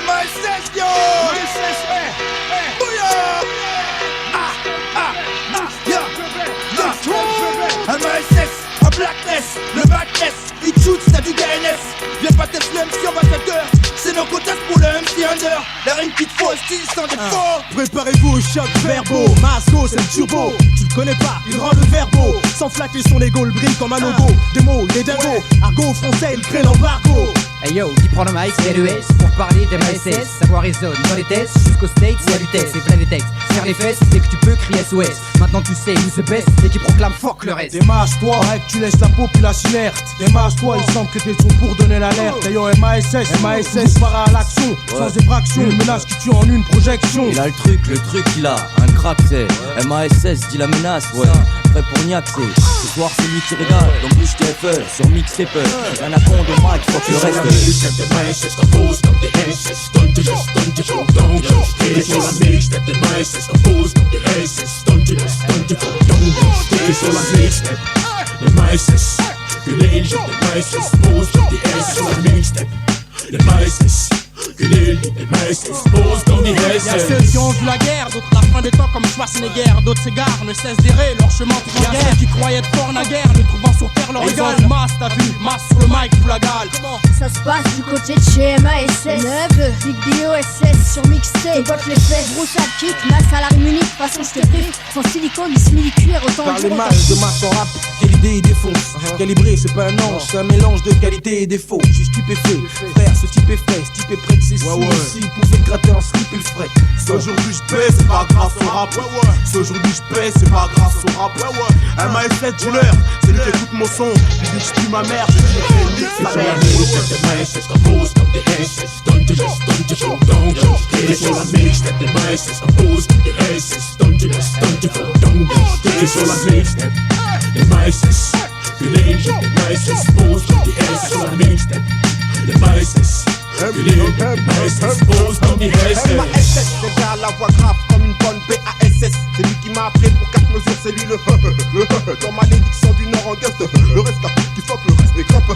MASS, yo! MASS, bouillard! MASS, un blackness, le badness, il shoot, c'est du DNS. Viens pas tester le MC ambassadeur, c'est nos contacts pour le MC Under. La rime qui te faut, style sans défaut. Préparez-vous au choc verbaux, Masco c'est le turbo. Tu le connais pas, il rend le verbo. Sans flatter son ego, le brille comme un logo. Des mots, des dingos, argot français, il crée l'embargo. Hey yo, qui prend le mic, c'est l'ES pour parler des MASS. Savoir résonne dans les tests, jusqu'au state, c'est la vitesse, c'est plein des textes. Serre les fesses, dès que tu peux crier SOS. Maintenant tu sais où se baisse et qui proclame fuck le reste. Démarche-toi, ouais, tu laisses la population inerte. Démarche-toi, il semble que t'es le son pour donner l'alerte. Hey yo, MASS, para à l'action, sans effraction. Une menace qui tue en une projection. Il a le truc il a un crack, c'est MASS dit la menace, ouais. Prêt pour niaxer. Ce soir c'est lui qui régale, donc bouge tes feux sur Mix et Peu. Un account de mic, faut que le reste. MASS compose comme des SS, donne te juste, donne te faut, donc et sur la mixtape de MASS compose comme des SS, donne te juste, donne te faut, donc et sur la mixtape de MASS, que les gens de MASS posent comme des SS sur la mixtape de MASS. Que les MASS posent comme des SS. Y'a ceux qui ont vu la guerre, d'autres la fin des temps comme Schwarzenegger. D'autres s'égarent, ne cessent d'errer, leur chemin tout en guerre. Ceux qui croyaient être forts naguère, ne trouvant sur terre leur égal. Masse, t'as vu, masse sur le mic, tout la gale. Ça se passe du côté de chez MASS 9, Big BOSS sur mixtape. Botte les fesses, gros ça kick, masse à la rime unique, façon je te brief. Sans silicone, il simili-cuir, autant par les mal de masse en rap, quelle idée il défonce. Calibré, c'est pas un ange, c'est un mélange de qualité et défaut. Je suis stupéfait, frère, ce type est frais, ce type est prêt de ses sous. S'il pouvait gratter un slip, il le ferait. Si aujourd'hui je paie, c'est pas grâce au rap. Si aujourd'hui je paie, c'est pas grâce au rap. MASS dealer, c'est lui qui écoute mon son. Il dit que je tue ma mère, je dis que mix sa mère. MASS compose comme des SS, donne te juste, donne te faut, donc et sur la mixtape de MASS compose comme des SS, donne te juste, donne te faut, donc et sur la mixtape de MASS, que les gens de MASS posent comme des SS sur la mixtape de MASS. Que les MASS posent comme des SS. MASS, c'est à la voix grave comme une bonne BASS. C'est lui qui m'a appelé pour 4 mesures, c'est lui le dans malédiction du Nord en guest. Le reste qui fuck, le reste des grappes.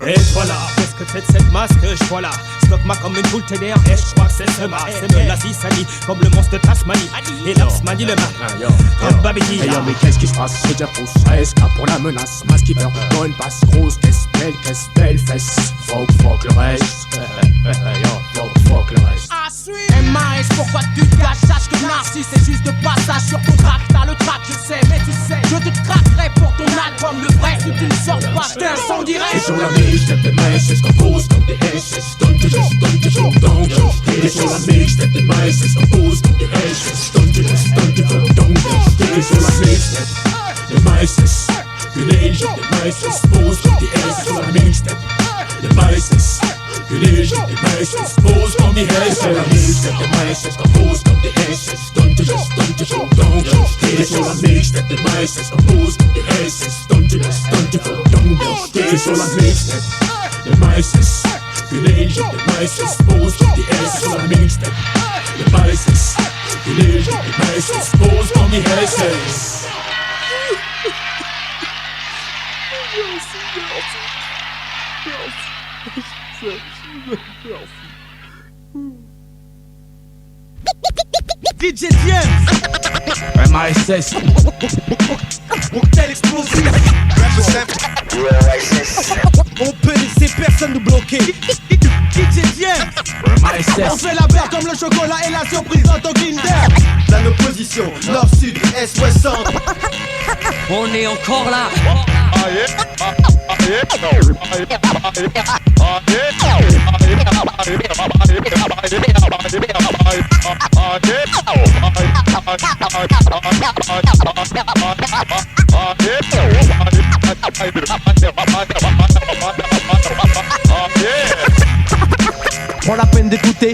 Et voilà, qu'est-ce que c'est de cette masse que je vois là? Stock-ma comme une boule TDR, et je crois que c'est ce masque. C'est de l'Asie Sani, comme le monstre de Tasmanie. Et l'Ops manie le matin, comme Babidi. Hey yo, mais qu'est-ce qui se passe? C'est déjà pousse, SK pour la menace. Masque qui meurt, bonne passe, grosse caisse, belle fesse. Fuck le reste. Yo, fuck le reste. MASS, pourquoi tu te caches? Sache que Narcisse c'est juste de passage sur ton track. T'as le track, je sais, mais tu sais, je te craquerai pour ton album. Le vrai, si tu ne sors pas, je t'incendierai. Et sur la mixtape de MASS compose comme des SS, donne te juste, donne te faut, donc et sur la mixtape de MASS compose comme des SS, donne te juste, donne te faut, donc et sur la mixtape de MASS, que les gens de MASS posent comme des SS sur la mixtape de MASS. Que les gens de MASS posent comme des SS. Sur la mixtape de MASS compose comme des SS, donne te juste, donne te faut, donc et sur la mixtape de MASS compose comme des SS, donne te juste, donne te faut, donc et sur la mixtape de MASS. Que les gens de MASS posent comme des SS sur la mixtape de MASS. Que les gens de MASS posent comme des SS. DJ James, MASS. cocktail explosif. On peut laisser personne nous bloquer. DJ James, MASS. on fait la paire comme le chocolat et la surprise dans ton Kinder. La opposition, nord, sud, est, ouest, centre. On est encore là. Prends la peine d'écouter.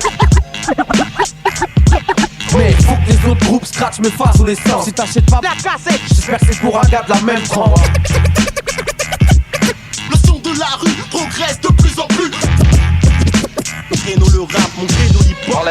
Mais faut que les autres groupes scratch me fassent ou les sortent. Si t'achètes pas la cassette, j'espère que c'est pour un gars de la même trempe. Le son de la rue progresse de plus en plus. Mon créneau le rap, mon créneau l'hip-hop.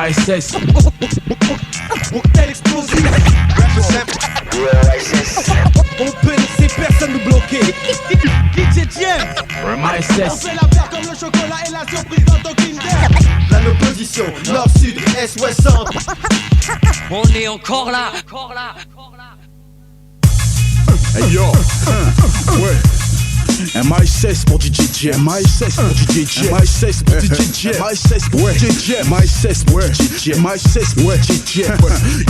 MASS. Cocktail explosif. On peut laisser personne nous bloquer. DJ James. MASS. On fait la bière comme le chocolat et la surprise dans ton Kinder. La opposition, nord, sud, est, ouest, centre. On est encore là. Hey yo, ouais. MASS pour DJ Jam, MASS pour DJ Jam, MASS pour DJ Jam, MASS pour DJ Jam, MASS pour DJ Jam, MASS pour DJ Jam.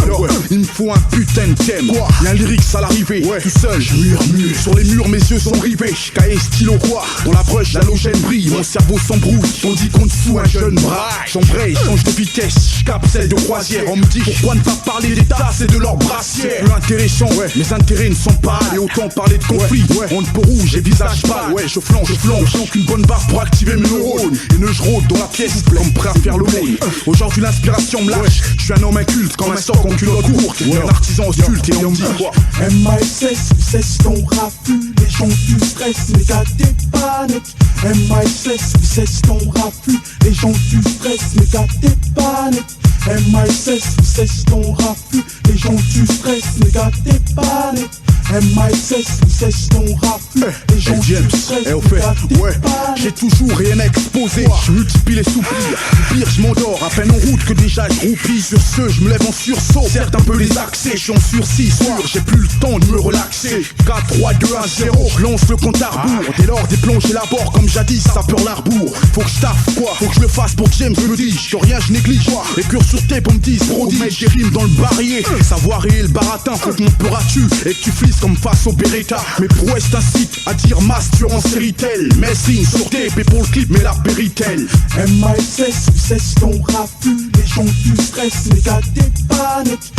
Yo, il me faut un putain de thème. Y'a un lyrics à l'arrivée, tout seul, je murmure. Sur les murs, mes yeux sont rivés. J'caille stylo roi, dans la brush, l'halogène brille. Mon cerveau s'embrouille, on dit qu'on dessous un jeune bras. J'embraye, change de vitesse, j'cape celle de croisière. On me dit pourquoi ne pas parler des tasses et de leurs brassières. Plus intéressant, mes intérêts ne sont pas allés. Autant parler de conflit, on ne peut rouge et visage pâle. Ouais, je flanche une bonne barre pour activer mes neurones. Et ne je rôde dans la pièce, comme prêt à faire le monde. Aujourd'hui l'inspiration me lâche, je suis un homme inculte, comme un soc en culotte courte. Un artisan occulte et on me dit quoi? MASS, cesse ton raffut, les gens du stress, mais gars des paniques. MASS, cesse ton raffut, les gens du stress, mais gars des paniques. MASS, cesse ton raffut, les gens du stress, mais gars des paniques. MASS, cesse ton raffut, les gens du stress, et au fait, j'ai toujours rien à exposer. Je multiplie les soupirs, du pire je m'endors. À peine en route que déjà je roupille. Sur ce, je me lève en sursaut, certes un peu les accès. Je suis en sursis, sûr, j'ai plus le temps de me relaxer. 4, 3, 2, 1, 0, je lance le compte à rebours. Dès lors des plonges et l'abord comme jadis, ça peur l'arbour. Faut que je taffe, quoi, faut que je le fasse pour que James me dise. Que rien je néglige, les cœurs sur tape on me dise prodige. J'ai rime dans le barillet, savoir et le baratin. Faut que mon peur-tu et que tu flisses comme face au Beretta. Mes prouesses t'incitent à dire masse en série tel. Messing sur tape et pour le clip mais la péritelle. MASS, cesse ton raffut, les gens du stress, mais gars des paniques.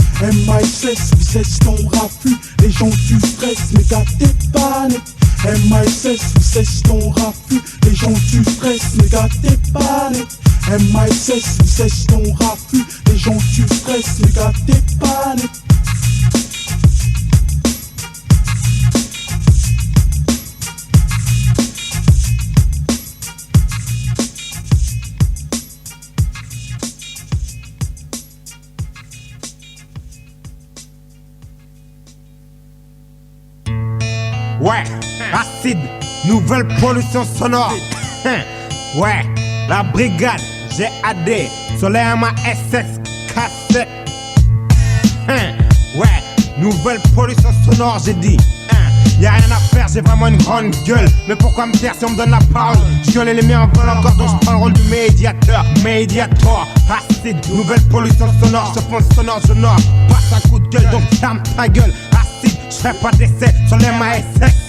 MASS, cesse ton raffut, les gens du stress, mais gars des paniques. MASS, cesse ton raffut, les gens du stress, mais gars des paniques. MASS, cesse ton raffut, les gens du stress, mais gars des paniques. Ouais, acide, nouvelle pollution sonore. Ouais, la brigade, GAD, sur les MASS cassette. Ouais, nouvelle pollution sonore, j'ai dit. Y'a rien à faire, j'ai vraiment une grande gueule. Mais pourquoi me taire si on me donne la parole? Je gueule et les miens en veulent encore, donc je prends le rôle du médiateur. Médiator, acide, nouvelle pollution sonore. Je fonce sonore, je nord, passe un coup de gueule, donc ferme ta gueule. Acide, je fais pas d'essai sur les MASS.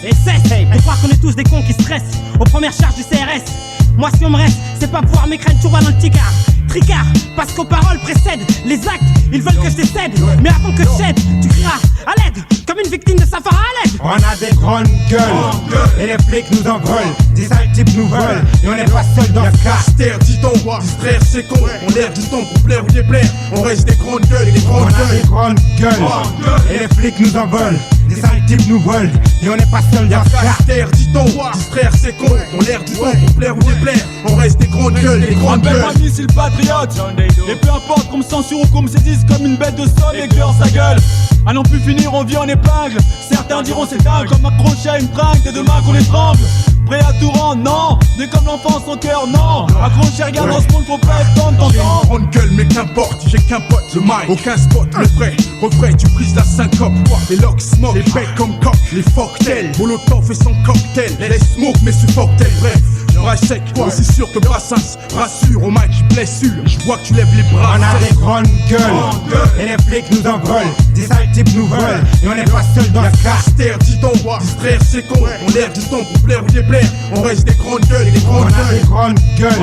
Essai, faut croire qu'on est tous des cons qui stressent aux premières charges du CRS. Moi si on me reste, c'est pas pouvoir m'écraner, tu vois dans le ticard. Tricard, parce qu'aux paroles précèdent les actes, ils veulent que je décède. Mais avant que je cède, tu crieras à l'aide, comme une victime de Safara à l'aide. On a des grandes gueules, et les flics nous en veulent. Des sales types nous veulent, et on n'est pas seul dans ce cas. Caster, dit-on, distraire c'est con. On l'air du temps pour plaire ou déplaire. On reste des grandes gueules et des grandes gueules. On a des grandes gueules, et les flics nous en veulent. Des sales types nous veulent, et on n'est pas seul dans ce cas. Caster, dit-on, distraire c'est con. On l'air du temps pour plaire ou déplaire. On reste des grandes gueules et des grandes gueules. Rappelle-moi c'est le patriote. Et peu importe qu'on me censure ou qu'on me saisisse comme une bête de somme et cœur sa gueule. À n'en plus finir on vit en épingle. Certains diront c'est dingue comme accroché à une tringle. Des deux mains qu'on étrangle. Prêt à tout rendre, non. Né comme l'enfant sans cœur, non. Accroché, regarde dans ce monde faut pas être temps, j'ai une grande gueule mais qu'importe, j'ai qu'un pote, le mic, aucun spot, le vrai, refrais, tu brises la syncope. Les locks smoke, les becs comme coq, les forktels. Molotov et son cocktail, les smoke mais supportels, bref. Bras sec, aussi sûr que Brassens rassure au mic, blessure. Je vois que tu lèves les bras. On a des grandes gueules, et les flics nous en veulent. Des sales types nous veulent, et on n'est pas seul dans ce cas. Caster, dit-on, distraire c'est con. On l'air du temps pour plaire ou déplaire. On reste des grandes gueules et des grandes gueules. On a des grandes gueules,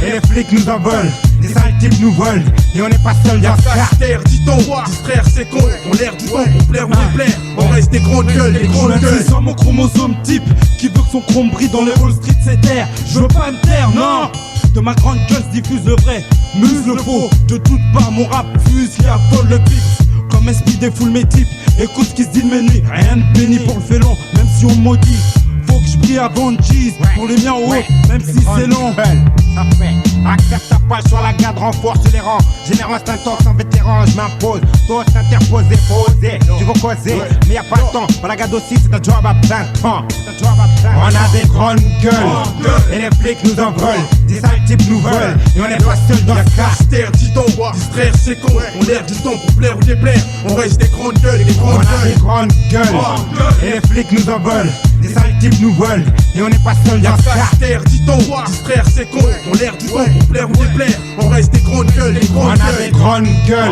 et les flics nous en veulent. Des sales types nous veulent, et on n'est pas seul dans ce cas. Caster, dit-on, distraire c'est con. On l'air du temps pour plaire ou déplaire. On reste des grandes gueules et des grandes gueules. Sur mon chromosome type qui veut que son chrome brille dans les Wall Street c'est terre. Je veux pas me taire, non. De ma grande gueule se diffuse le vrai, muse le faux. De toute part mon rap fuse qui affole le pix. Comme esprit défoule mes types, écoute ce qui se dit de mes nuits. Rien de béni pour le félon, même si on me maudit. Faut que je brille avant de cheese, pour les miens au haut, même si c'est long. ça fait. Accepte ta page sur la garde, renforce les rangs. Génère un intox en vétéran, je m'impose. Tous interposés, posés. Tu veux causer, mais y'a pas le temps. Pour la garde aussi, c'est un job à plein temps. On a des grandes gueules, et les flics nous en veulent. Des sales types nous veulent, et on n'est pas seul dans le cas. Caster, dit-on, distraire c'est con. On l'air du temps pour plaire ou déplaire. On reste des grandes gueules et des grandes gueules. On a des grandes gueules, et les flics nous en veulent. Des sales types nous veulent, et on n'est pas seul dans ce cas. Caster, dit-on, distraire c'est con. On l'air du temps pour plaire ou déplaire. On reste des grandes gueules et des grandes gueules. On a des grandes gueules,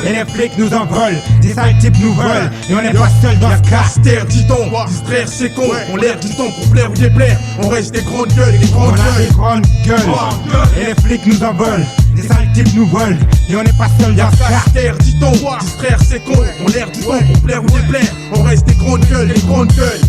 et les flics nous en veulent. Des sales types nous veulent, et on n'est pas seul dans ce cas. Caster, dit-on, distraire c'est con. On l'air du temps pour plaire ou déplaire. On reste des grandes gueules et des grandes gueules. On a des grandes gueules, et les flics nous en veulent. Des sales types nous veulent, et on n'est pas seul dans ce cas. Caster, dit-on, distraire c'est con. On l'air du temps pour plaire ou déplaire. On reste des grandes gueules et des grandes gueules.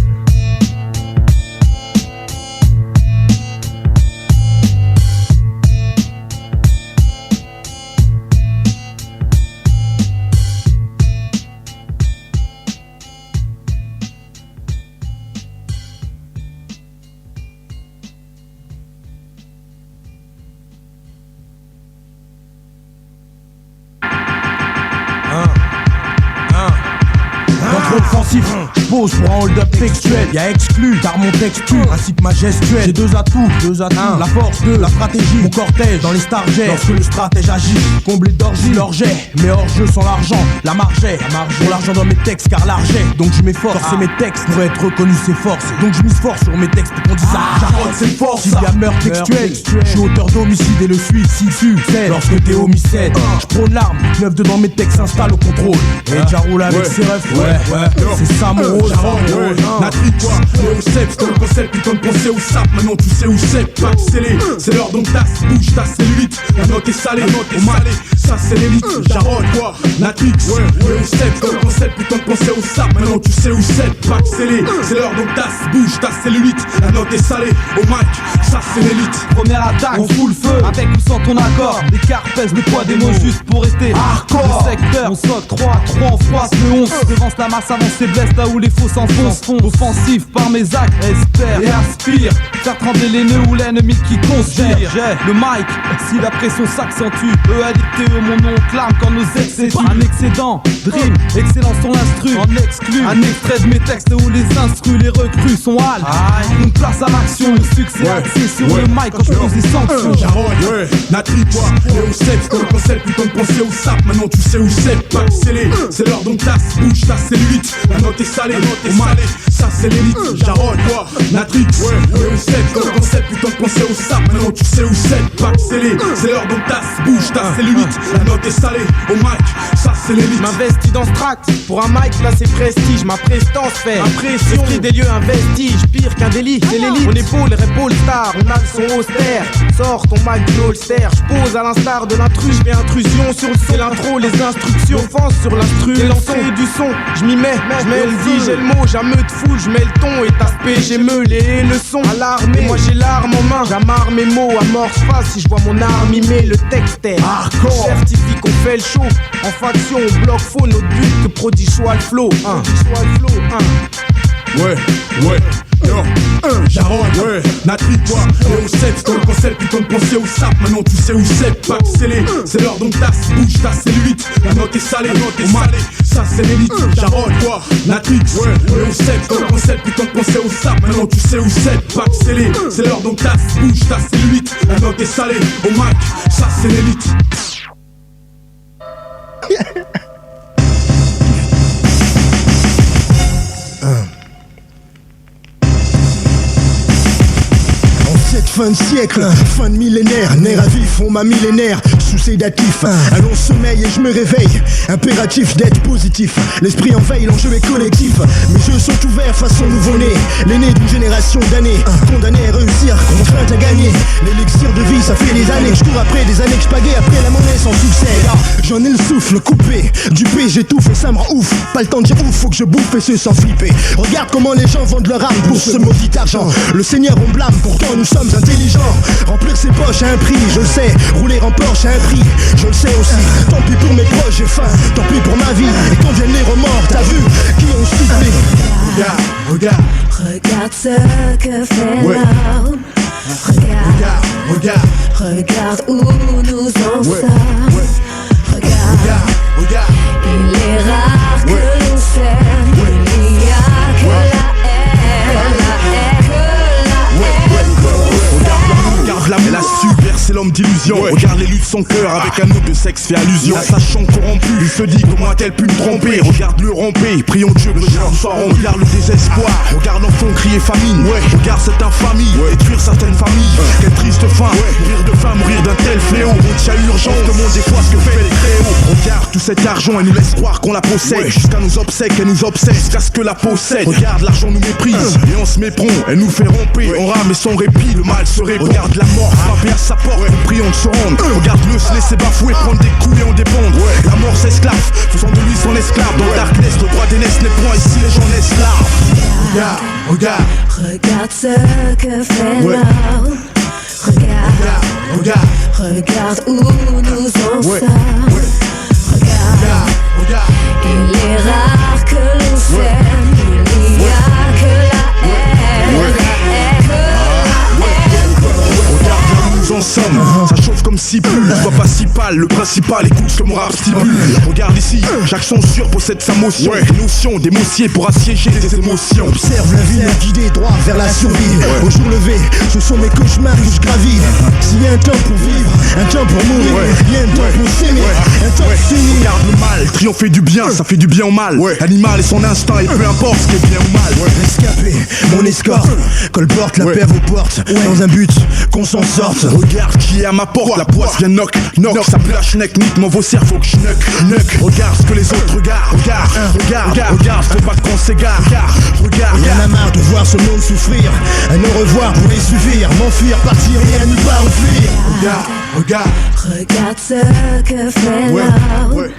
Offensif, pose pour un hold-up textuel. Y'a exclu, car mon texture, principe majestuel. J'ai deux atouts, la force, la stratégie. Mon cortège dans les starjets, lorsque le stratège agit. Comblé d'orgie, l'orget, mais hors jeu sans l'argent. La margeait, pour l'argent dans mes textes, car l'argent. Donc je m'efforce, c'est mes textes pour être reconnu, c'est force. Donc je mise fort sur mes textes pour qu'on dise ça. J'arrête, c'est fort. S'il y a meurtre textuel, je suis auteur d'homicide et le suicide succède. Lorsque t'es homicide, je prône l'arme, 9-2 dans mes textes s'installe au contrôle. Et déjà roule avec ses refs, c'est ça mon rôle. Natri, quoi, Léo Seps, comme le concept, putain de pensée au sap. Maintenant tu sais où c'est, pas de scellé. C'est l'heure donc tasse, bouge ta cellulite. La note est salée, ça c'est l'élite. Jarod, quoi, Natrix, Léo Seps, comme le concept, putain de pensée au sap. Maintenant tu sais où c'est, pas de scellé. C'est l'heure donc tasse, bouge ta cellulite. La note est salée, au mic, ça c'est l'élite. Première attaque, on fout le feu, avec ou sans ton accord. Des cartes pèsent le poids des mots juste pour rester hardcore. Le secteur, on saute 3 en froisse le 11. Devance la masse, avance et blesse là où les faux s'enfoncent. Offensif par mes actes, espère et aspire. Faire trembler les nœuds ou l'ennemi qui conspire. J'ai le mic, si la pression s'accentue. EADTE, mon nom clame quand nos excès tuent. Un excédent, dream, excellence sur l'instru. En exclu, un extrait de mes textes où les instrus, les recrues sont hal. Une place à l'action, le succès axé sur le mic quand je pose des sanctions. Natri, quoi, Léo Seps, comme le concept, putain de pensée au sap. Maintenant tu sais où c'est, pas scellé. C'est l'heure donc tasse, bouge ta cellulite. La note est salée, ça c'est l'élite. Jarod, quoi, Natrix, Léo Seps, comme le concept, putain de pensée au sap. Maintenant tu sais où c'est, pas scellé. C'est l'heure donc tasse, bouge ta cellulite. La note est salée, au mic, ça c'est l'élite. M'investis dans ce tract, pour un mic là c'est prestige. Ma prestance fait impression, esprit des lieux un vestige. Pire qu'un délit, c'est l'élite. On épaule, répole star, on a le son austère. Sors ton mic du holster, j'pose à l'instar de l'intrus. J'fais intrusion sur le son, l'intro, les instructions. Offense sur l'instru, et l'entrée du son. J'm'y mets, j'mets le dit, j'ai le mot, j'ameute full, j'mets le ton et aspect, j'émeule les leçons. Alarmé, moi j'ai l'arme en main, j'amarre mes mots, amorce pas si je vois mon arme mimée, le texte est hardcore. Certifie qu'on fait le show, en faction on bloque faux, notre but que prodige soit le flow. Jarod, Natri, quoi, Léo Seps, comme le concept, putain de pensée au sap. Maintenant tu sais où c'est, pas scellé. C'est l'heure donc tasse, bouge ta cellulite. La note est salée, ça c'est l'élite. Jarod, quoi, Natrix, Léo Seps, comme le concept, putain de pensée au sap. Maintenant tu sais où c'est, pas scellé. C'est l'heure donc tasse, bouge ta cellulite. La note est salée, au mic, ça c'est l'élite. Fin de siècle, fin de millénaire, nerf à vif, on m'a millénaire, sous sédatif. Un long sommeil et je me réveille, impératif d'être positif. L'esprit en veille, l'enjeu est collectif. Mes jeux sont ouverts façon nouveau-né, l'aîné d'une génération d'années, condamné à réussir, contrainte à gagner. L'élixir de vie, ça fait des années, je cours après des années que je pagaie après la monnaie sans succès. J'en ai le souffle coupé, du P j'étouffe et ça me rend ouf. Pas le temps de dire ouf, faut que je bouffe et ce sans flipper. Regarde comment les gens vendent leur âme pour ce maudit argent. Le Seigneur on blâme, pourtant nous sommes intelligent. Remplir ses poches à un prix, je le sais. Rouler en Porsche à un prix, je le sais aussi. Tant pis pour mes proches, j'ai faim, tant pis pour ma vie. Et quand viennent les remords, t'as vu qui ont soufflé. Regarde ce que fait l'homme. Regarde où nous en sommes. Regarde, il est rare que l'on s'aime. Il n'y a que la haine, que la haine. Regarde l'âme, elle a su bercer l'homme d'illusion. Regarde les luttes de son cœur avec un autre de sexe fait allusion. La sachant corrompue, il se dit comment a-t-elle pu me tromper. Regarde le romper, prions Dieu que le cœur soit rond. Regarde le désespoir, regarde l'enfant crier famine. Regarde cette infamie, détruire certaines familles. Quelle triste fin, mourir de faim, mourir d'un tel fléau. On tient urgence, demande des fois ce que fait les Créaux. Regarde tout cet argent, elle nous laisse croire qu'on la possède. Jusqu'à nos obsèques, elle nous obsède, jusqu'à ce que la possède. Regarde l'argent nous méprise, et on se méprend. Elle nous fait romper, on rame et sans répit, le mal se répand. Regarde la mort frapper à sa porte, nous prions de se rendre. Regarde-le se laisser bafouer, prendre des coups et en dépendre. La mort s'esclave, faisant de lui son esclave. Dans le darkness, le droit d'aînesse n'est point ici, les gens naissent larves. Regarde ce que fait l'homme. Regarde où nous en sommes. Regarde, il est rare que l'on s'aime. Il n'y a que la haine, que la haine. Regarde là où nous en sommes, ça chauffe comme si plus. Je vois pas si pâle, le principal écoute ce que mon rap stipule. Regarde ici, chaque censure possède sa motion. Des notions, des mossiers pour assiéger des émotions. Observe la vie me guider droit vers la survie. Au jour levé, ce sont mes cauchemars que je gravis. S'il y a un temps pour vivre, un temps pour mourir, il y a un temps pour s'aimer, un temps pour s'unir. Regarde le mal, triompher du bien, ça fait du bien au mal. L'animal et son instinct, et peu importe ce qui est bien ou mal. Rescapé, mon escorte, colporte la paix à vos portes. Dans un but, qu'on s'en sorte. Regarde qui est à ma porte, la poisse vient knock, ça pue la schneck, nique mon vaussaire, faut que je knock. Regarde ce que les autres regardent, regarde, faut pas qu'on s'égare, regarde. Y'en a marre de voir ce monde souffrir, un au revoir pour les suffire, m'enfuir, partir et à nulle part enfuir. Regarde ce que fait l'homme.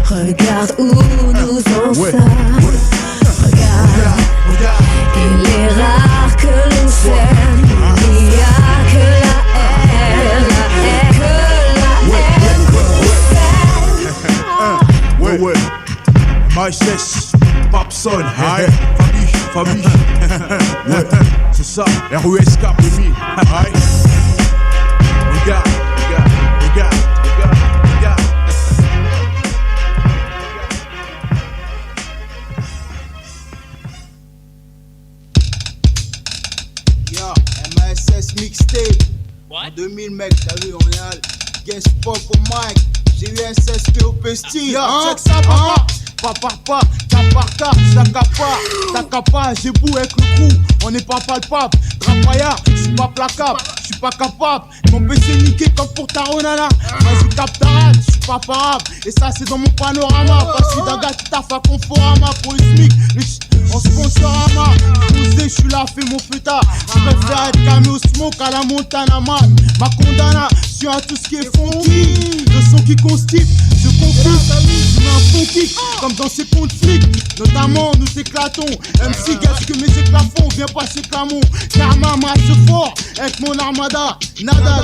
Regarde où nous en sommes. Regarde, il est rare que l'on s'aime. Il n'y a que la haine, que la haine. MySS, Papson, famille, c'est ça, RESK 2000, regarde. MASS mixtape. En 2000 mec, t'as vu, on est à guest pop au mic. J'ai eu un CSP au pesti. Check ça papa, t'as j'ai beau avec le coup, on n'est pas palpable. Trapaillard, j'suis pas placable, j'suis pas capable. Mon PC niqué comme pour ta Ronana. Vas-y capte ta rate, j'suis pas parable. Et ça c'est dans mon panorama. Pas celui d'un gars qui taffe à Conforama. Pour le SMIC, en sponsorama. Je suis là, fais mon pétard. Je préfère être cameo smoke à la Montana man. Ma condana, sur à tout ce qui est funky. Le son qui constipe, je confie. Je mets un fond kick, comme dans ces ponts de flics. Notamment, nous éclatons. MC gâche que mes éclats font. Viens passer Clamon. Karma marche fort avec mon armada. Nada,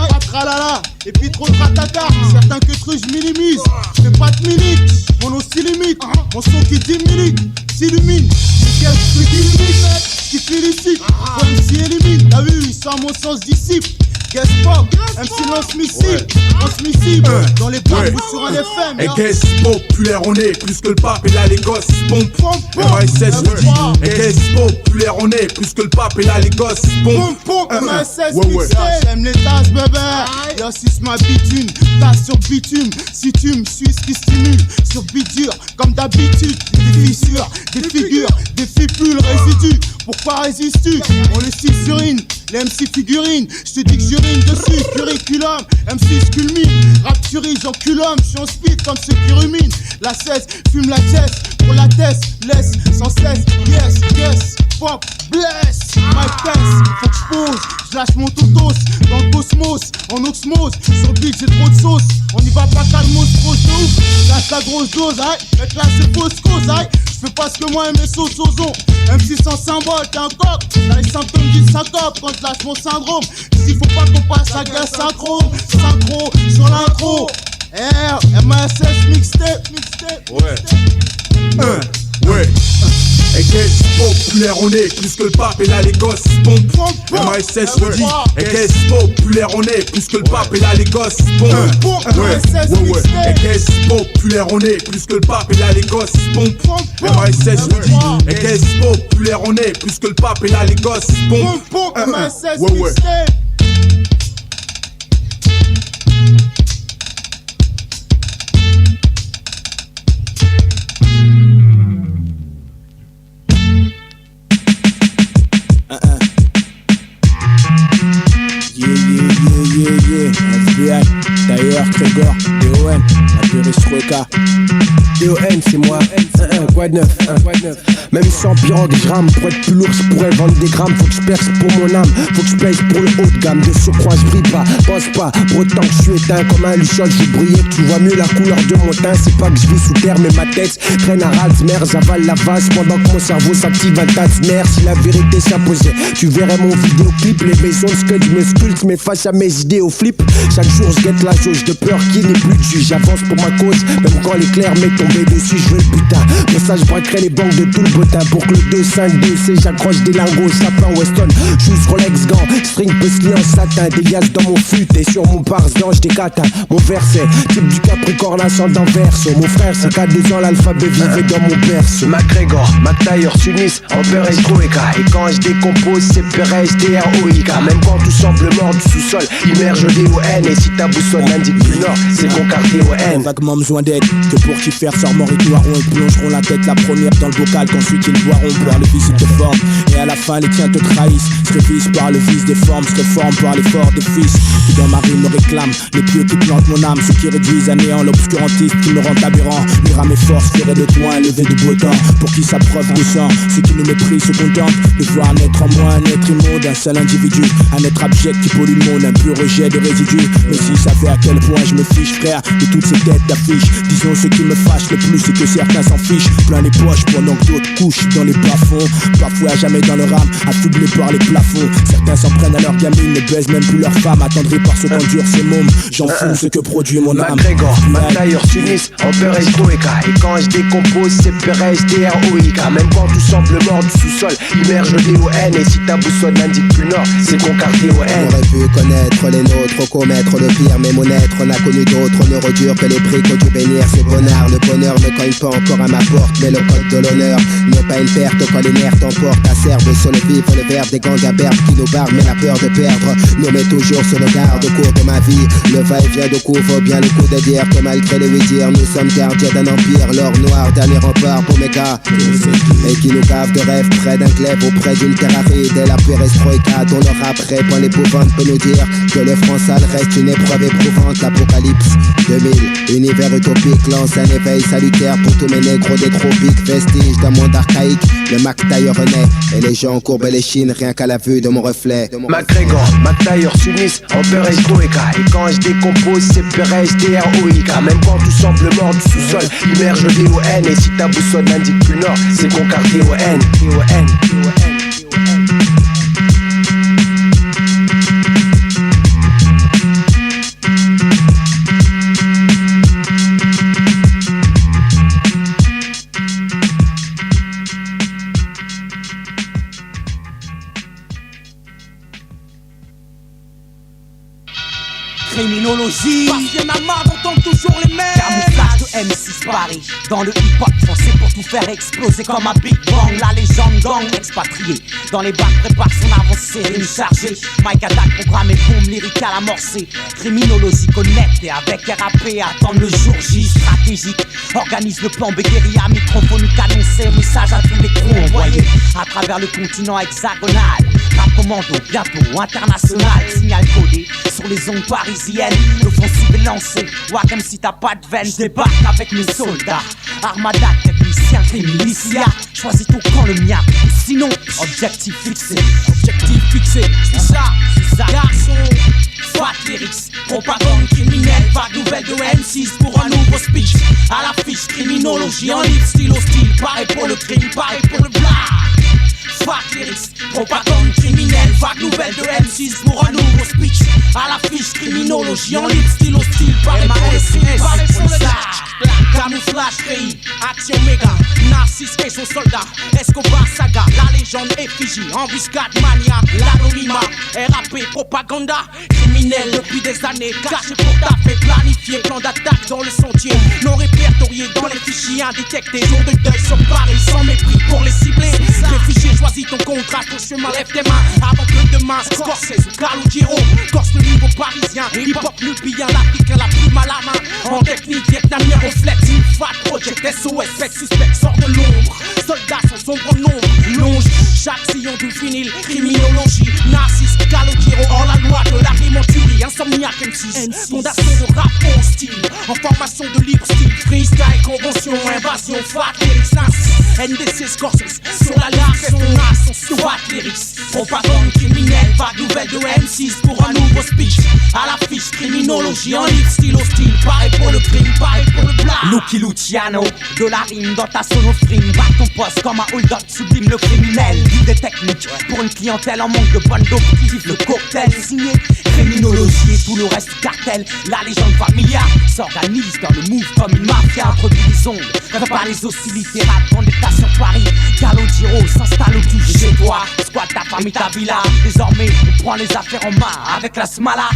pas tralala. Et puis trop de ratata. Certains que trucs je minimise. Je fais pas de minutes. Mon nom s'illimite. Mon son qui diminue s'illumine. C'est quel truc qui limite, mec, qui félicite. Faut MC élimine. T'as vu, ça à mon sens disciple. Guest pop, MC lance missile, dans les bacs ou sur un FM. Et guest populaire on est, plus que le pape et là les gosses pompe. MASS vous dit, et guest populaire on est, plus que le pape et là les gosses pompe. MASS mixtape, j'aime les tasses bébé. Y'a 6 ma bitume, tasse sur bitume. Si tu me suis, ce qui stimule, sur bidure, comme d'habitude. Des fissures, des figures, des fipules résidus. Pourquoi résistes-tu? On le susurine, les MC figurines. Je te dis que j'urine dessus, curriculum. M6 culmine, rap tuerie, j'encule homme. J'suis en speed comme ceux qui ruminent. La cesse, fume la tête, pour la tête, laisse sans cesse. Yes, pop, bless. My pants, faut que j'pose, j'lâche mon totos. Dans le cosmos, en osmose. Sur le beat, j'ai trop de sauce. On y va pas calmos, grosse de ouf. Lâche la grosse dose, aïe. Mec là, c'est fausse cause, aïe. J'fais pas ce que moi et mes sauces aux os. M6 sans symbole, t'es un coq. T'as les symptômes du syncope quand je lâche mon syndrome. S'il faut pas qu'on passe à gaz synchro sur l'intro. MASS mixtape. Ouais. Et qu'est-ce populaire on est, plus que le pape et là les gosses pompent. MASS redit, et qu'est-ce populaire on est, plus que le pape et là les gosses pompent. Et qu'est-ce populaire on est, plus que le pape et là les gosses pompent. MASS redit, et qu'est-ce populaire on est, plus que le pape et là les gosses pompent. FBI, d'ailleurs, Grégor, DON, la perestroïka. DON, c'est moi, quoi de neuf, Même sans pirogue, je rame, pour être plus lourd, je pourrais vendre des grammes. Faut que je perce pour mon âme, faut que je pèse pour le haut de gamme. De surcroît, je brille pas, pense pas, pour autant que je suis éteint comme un luciole, je brillais, que tu vois mieux la couleur de mon teint. C'est pas que je vis sous terre, mais ma tête traîne à Ralsmer, j'avale la vase pendant que mon cerveau s'active un tas de nerfs. Si la vérité s'imposait, tu verrais mon vidéoclip. Les maisons de scud, je me sculpte, mais face à mes idées au flip. Chaque jour, je guette la jauge de peur qui n'est plus dessus. J'avance pour ma cause, même quand l'éclair m'est tombé dessus, je veux le putain. Pour ça, je braquerai les banques de tout le botin. Pour que le 2-5-2-C, j'accroche des lingots, sapin Weston, shoes Rolex gants, string puzzle en satin, des liasses dans mon fut et sur mon pars d'ange des catins. Mon verset, type du Capricorne, ascendant verso. Mon frère, c'est qu'à 2 ans, l'alphabet vivait dans mon berceau. McGregor, McTayer, Sunis, en perestroïka. Et quand je décompose, c'est Perez, DROIK. Même quand tout semble mort du sous-sol, immerge DON. Et si ta boussole n'indique plus nord, c'est qu'on carte DON. Vaguement besoin d'aide, que pour qui faire sort mort et noiront. Ils plongeront la tête la première dans le bocal, qu'ensuite ils boiront par le vice de forme. Et à la fin, les tiens te trahissent. Se révisent par le vice des formes, se réforment par l'effort des fils. Qui dans ma rime me réclament, les pieux qui plantent mon âme, ceux qui réduisent à néant l'obscurantiste qui me rend aberrant. Mira mes forces, ferait de toi un lever de beau temps. Pour qui sa preuve de sang, ceux qui nous méprisent se contentent de voir naître en moi un être immonde, un seul individu, un être abject qui pollue le monde, un pur rejet de résidus. Mais s'ils savaient à quel point je me fiche, frère, de toutes ces têtes d'affiches. Disons ce qui me fâche le plus, c'est que certains s'en fichent plein les poches pendant que d'autres couchent dans les bas-fonds. Parfois à jamais dans leur âme, affublés par les plafonds. Certains s'en prennent à leur gamine, ne baisent même plus leur femme, attendris par ce qu'endure ces mômes. J'en fous ce que produit mon âme. McGregor, McTayer, Sunis, en perestroïka. Et quand je décompose, c'est Perez, DROIK. Même quand tout semble mort du sous-sol, immerge DON. Et si ta boussole n'indique plus nord, c'est qu'on carte DON. On aurait pu connaître les nôtres, commettre le pire, mais mon être n'a connu d'autres neurodures que les prix qu'ont dû bénir ces bonnards. Le bonheur ne cogne pas encore à ma porte, mais le code de l'honneur n'est pas une perte quand les nerfs t'emportent. Acerbe sur le vif, le verbe des gangs à berbe qui nous barrent, mais la peur de perdre nous met toujours sur le garde au cours de ma vie. Le va-et-vient de coups vaut bien le coup de dire que malgré les oui-dire, nous sommes gardiens d'un empire. L'or noir, dernier rempart pour mes gars, et qui nous gave de rêves près d'un glaive auprès d'une terre aride. Et la perestroïka dont le rap répand l'épouvante peut nous dire que le franc sale reste une épreuve éprouvante. L'apocalypse 2000, univers utopique lance un éveil salutaire pour tous mes négros des tropiques. Vestige d'un monde archaïque, le McTayer renaît et les gens courbent les chines rien qu'à la vue de mon reflet. McGregor, McTayer, Sunis, en perestroïka. Et quand je décompose, c'est Perez, DROIK. Même quand tout semble mort du sous-sol, immerge DON. Et si ta boussole n'indique plus nord, c'est qu'on carte DON. Criminologie, parce qu'il y en a marre d'entendre toujours les mêmes. Camouflage de M6 Paris, dans le hip-hop français pour tout faire exploser comme un Big Bang. La légende gang expatrié, dans les bacs prépare son avancée. Rime chargée, Mike attaque, programme et boom, lyrique à l'amorcer. Criminologie connectée avec RAP, attendre le jour J. Stratégique, organise le plan B, guérilla, microphone cadencé. Message à tous les crews envoyés à travers le continent hexagonal. Rap commando, bientôt international. Signal codé sur les ondes parisiennes. L'offensive est lancée. Wagam si t'as pas de veine, j'débarque avec mes soldats. Armada, technicien, milicia. Choisis ton camp, le mien. Sinon, objectif fixé. Objectif fixé, c'est ça, garçon. Fat lyrics, propagande criminelle. Vague nouvelle de M6 pour un nouveau speech. À l'affiche, criminologie en livre, style hostile. Pareil pour le crime, pareil pour le blas. Fact lyrics, propagande criminelle. Vague nouvelle de M6 pour un nouveau speech. À l'affiche, criminologie en livre, style hostile. Pareil pour le crime, pareil pour le blas. camouflage créé, action méga, Narcisse et son soldat, Escobar saga, la légende effigie, embuscade mania, l'anonymat, RAP, propaganda, criminel depuis des années, caché pour taper, planifié, plan d'attaque dans le sentier, non répertorié dans les fichiers indétectés, jour de deuil sur Paris, sans mépris pour les cibler, les fichiers choisis ton contrat, ton chemin, lève tes mains, avant que demain, Scorsese ou Calogero, Corse le niveau parisien, hip-hop nubien, l'Africain, la plume à la main, en technique, vietnamien, reflex, une fat project, SOS, fait suspect, sort de l'ombre, soldats sans sombre nombre, longe, chaque sillon du vinyle, criminologie, Narcisse, Calogero, hors la loi de la rime en tuerie, insomniaque M6, fondation de rap en style, en formation de libre style, freestyle, convention, invasion, fat lyrics, NDC, Scorsese, sur la large, ton ascension, fat lyrics, propagande criminelle, vague nouvelle de M6 pour un nouveau speech, à l'affiche, criminologie, en livre, style hostile, pareil pour le crime, pareil pour le blague. Lucky Luciano, de la rime dans ta solo stream, bat ton poste comme un hold-up, sublime le criminel, guide des techniques, pour une clientèle en manque de bonne dose, le cocktail signé, criminologie et tout le reste cartel, la légende familiale s'organise dans le move comme une mafia, introduit les ongles, prépare les hostilités, rap en état sur Paris, Calogero s'installe au touche chez toi, squat ta famille, ta villa, désormais on prend les affaires en main avec la smala,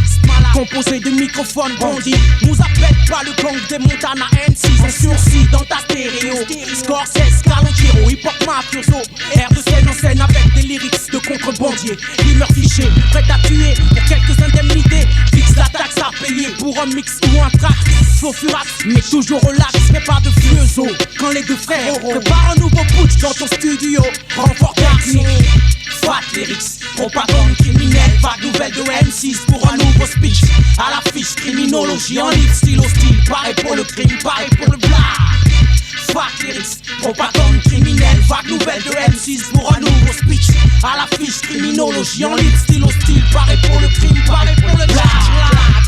composé de microphones bandits, nous appelle pas le gang des Montana M6, en sursis dans ta stéréo, Scorsese, Calogero, hip-hop mafioso, air de scène en scène avec des lyrics de contrebandier, rimeur fiché, prêt à tuer pour quelques indemnités, fixe la taxe à payer pour un mix ou un track, flow furax, mais toujours relax, mais pas de vieux os, quand les deux frères préparent un nouveau putsch dans ton studio, renfort technique, fat lyrics, propagande criminelle, vague nouvelle de M6 pour un nouveau speech, à l'affiche, criminologie en livre, style hostile, pareil pour le crime, pareil pour le blague. Fat lyrics, propagande criminelle, vague nouvelle de M6 pour un nouveau speech, à l'affiche, criminologie en livre, style hostile, pareil pour le crime, pareil pour le blague.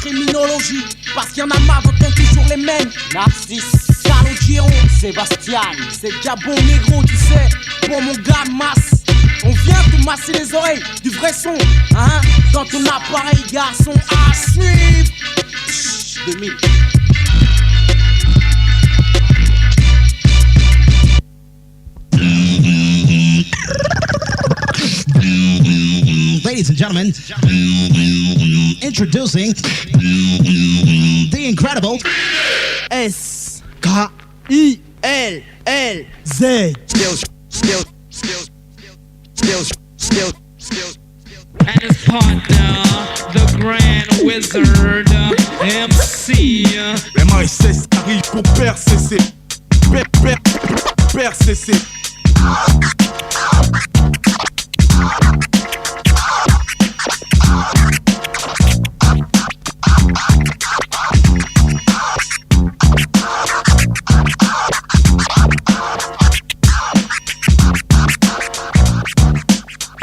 Criminologie, parce qu'il y en a marre, votons toujours les mêmes. Narcisse, Calogero, Sébastien, c'est Gabon négro, tu sais, pour mon gars masse. On vient te masser les oreilles, du vrai son, hein, dans ton appareil garçon, à suivre. 2000. Ladies and gentlemen, introducing the incredible S-K-I-L-L-Z. And his partner, the Grand Wizard, MC. MASS arrive pour percer, percer.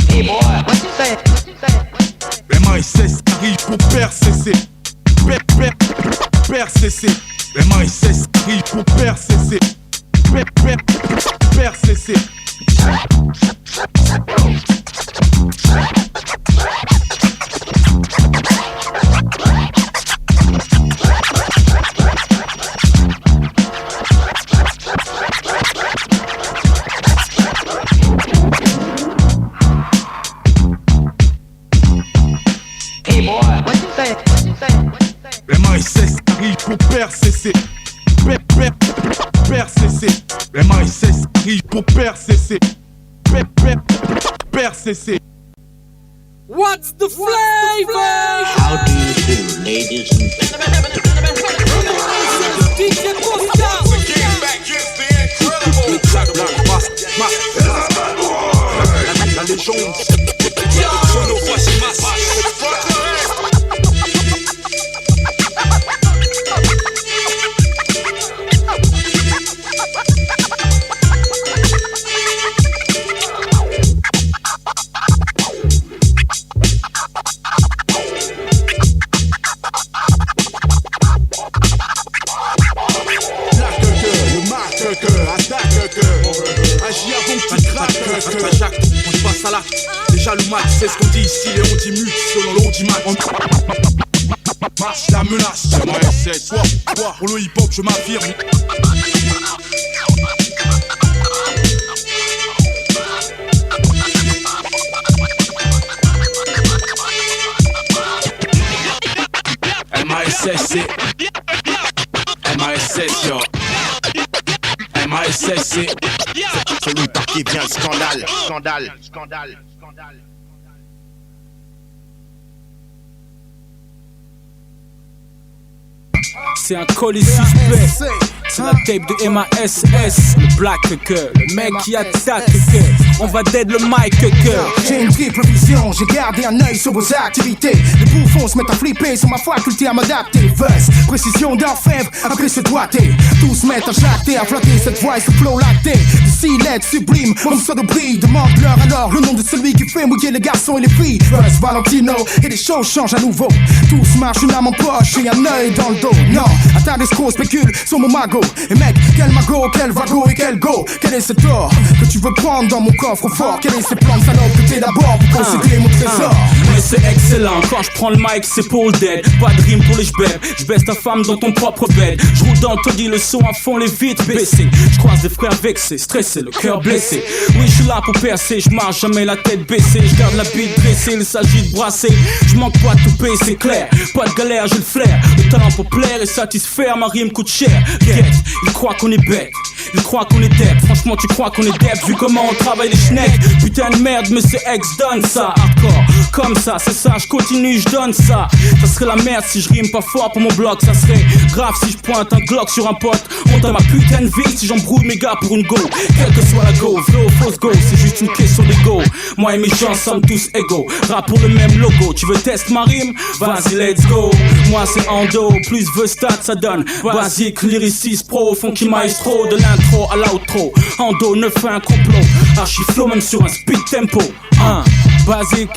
Hey boy, what you say? MASS arrive pour percer, percer. MASS arrive pour percer, percer. Hey boy, what you say? MASS arrive pour percer, percer. MASS arrive pour percer, percer. What's the flavor? How do you do, ladies and DJ Costa. La légende. Déjà le match, c'est ce qu'on dit ici, Léon dit mute selon l'audimat. Marche la menace, MASS, pour le hip-hop je m'affirme. SS, c'est celui par qui vient le scandale. Scandale. C'est un colis suspect. C'est la tape de MASS, le black cœur, le mec qui attaque cœur. On va dead le mic cœur. J'ai une triple vision, j'ai gardé un œil sur vos activités. Les bouffons se mettent à flipper sur ma faculté à m'adapter. Verse, précision d'orfèvre, après ce doigté. Tous se mettent à jacter, à flatter cette voix et ce flow lacté. De silette sublime, on me sort de bris. Demande-leur alors le nom de celui qui fait mouiller les garçons et les filles. Verse Valentino, et les choses changent à nouveau. Tous marchent une âme en poche et un œil dans le dos. Non, à ta discours spécule sur mon magot. Et mec, quel magot, quel vago et quel go. Quel est cet or que tu veux prendre dans mon coffre fort? Quel est ces plans de salope que t'es d'abord pour considérer mon trésor? Mais c'est excellent, quand je prends le mic c'est pour le dead. Pas de rime pour les j'bèves, j'baisse ta femme dans ton propre bed. J'roule dans le taudis, le son à fond, les vitres baissées. J'croise des frères vexés, stressés, le cœur blessé. Oui j'suis là pour percer, j'marche jamais la tête baissée. J'garde la bite dressée, il s'agit de brasser. J'manque pas de toupé, c'est clair. Pas de galère, j'ai le flair. Le talent pour plaire et satisfaire, ma rime coûte cher. Get, ils croient qu'on est bête, ils croient qu'on est dead. Franchement tu crois qu'on est dead, vu comment on travaille les schnecks. Putain de merde, mais c'est ex donne ça. Hardcore, comme ça, c'est ça, je continue, je donne ça. Ça serait la merde si je rime pas fort pour mon bloc. Ça serait grave si je pointe un Glock sur un pote. Honte à ma putain de vie si j'embrouille mes gars pour une go. Quelle que soit la go, flow, fausse go, c'est juste une question d'ego. Moi et mes gens sommes tous égaux. Rap pour le même logo, tu veux test ma rime? Vas-y let's go. Moi c'est endo, plus veux stat ça donne. Basique, lyriciste pro, funky maestro. De l'intro à l'outro, endo ne fait un complot. Archi flow même sur un speed tempo. Basique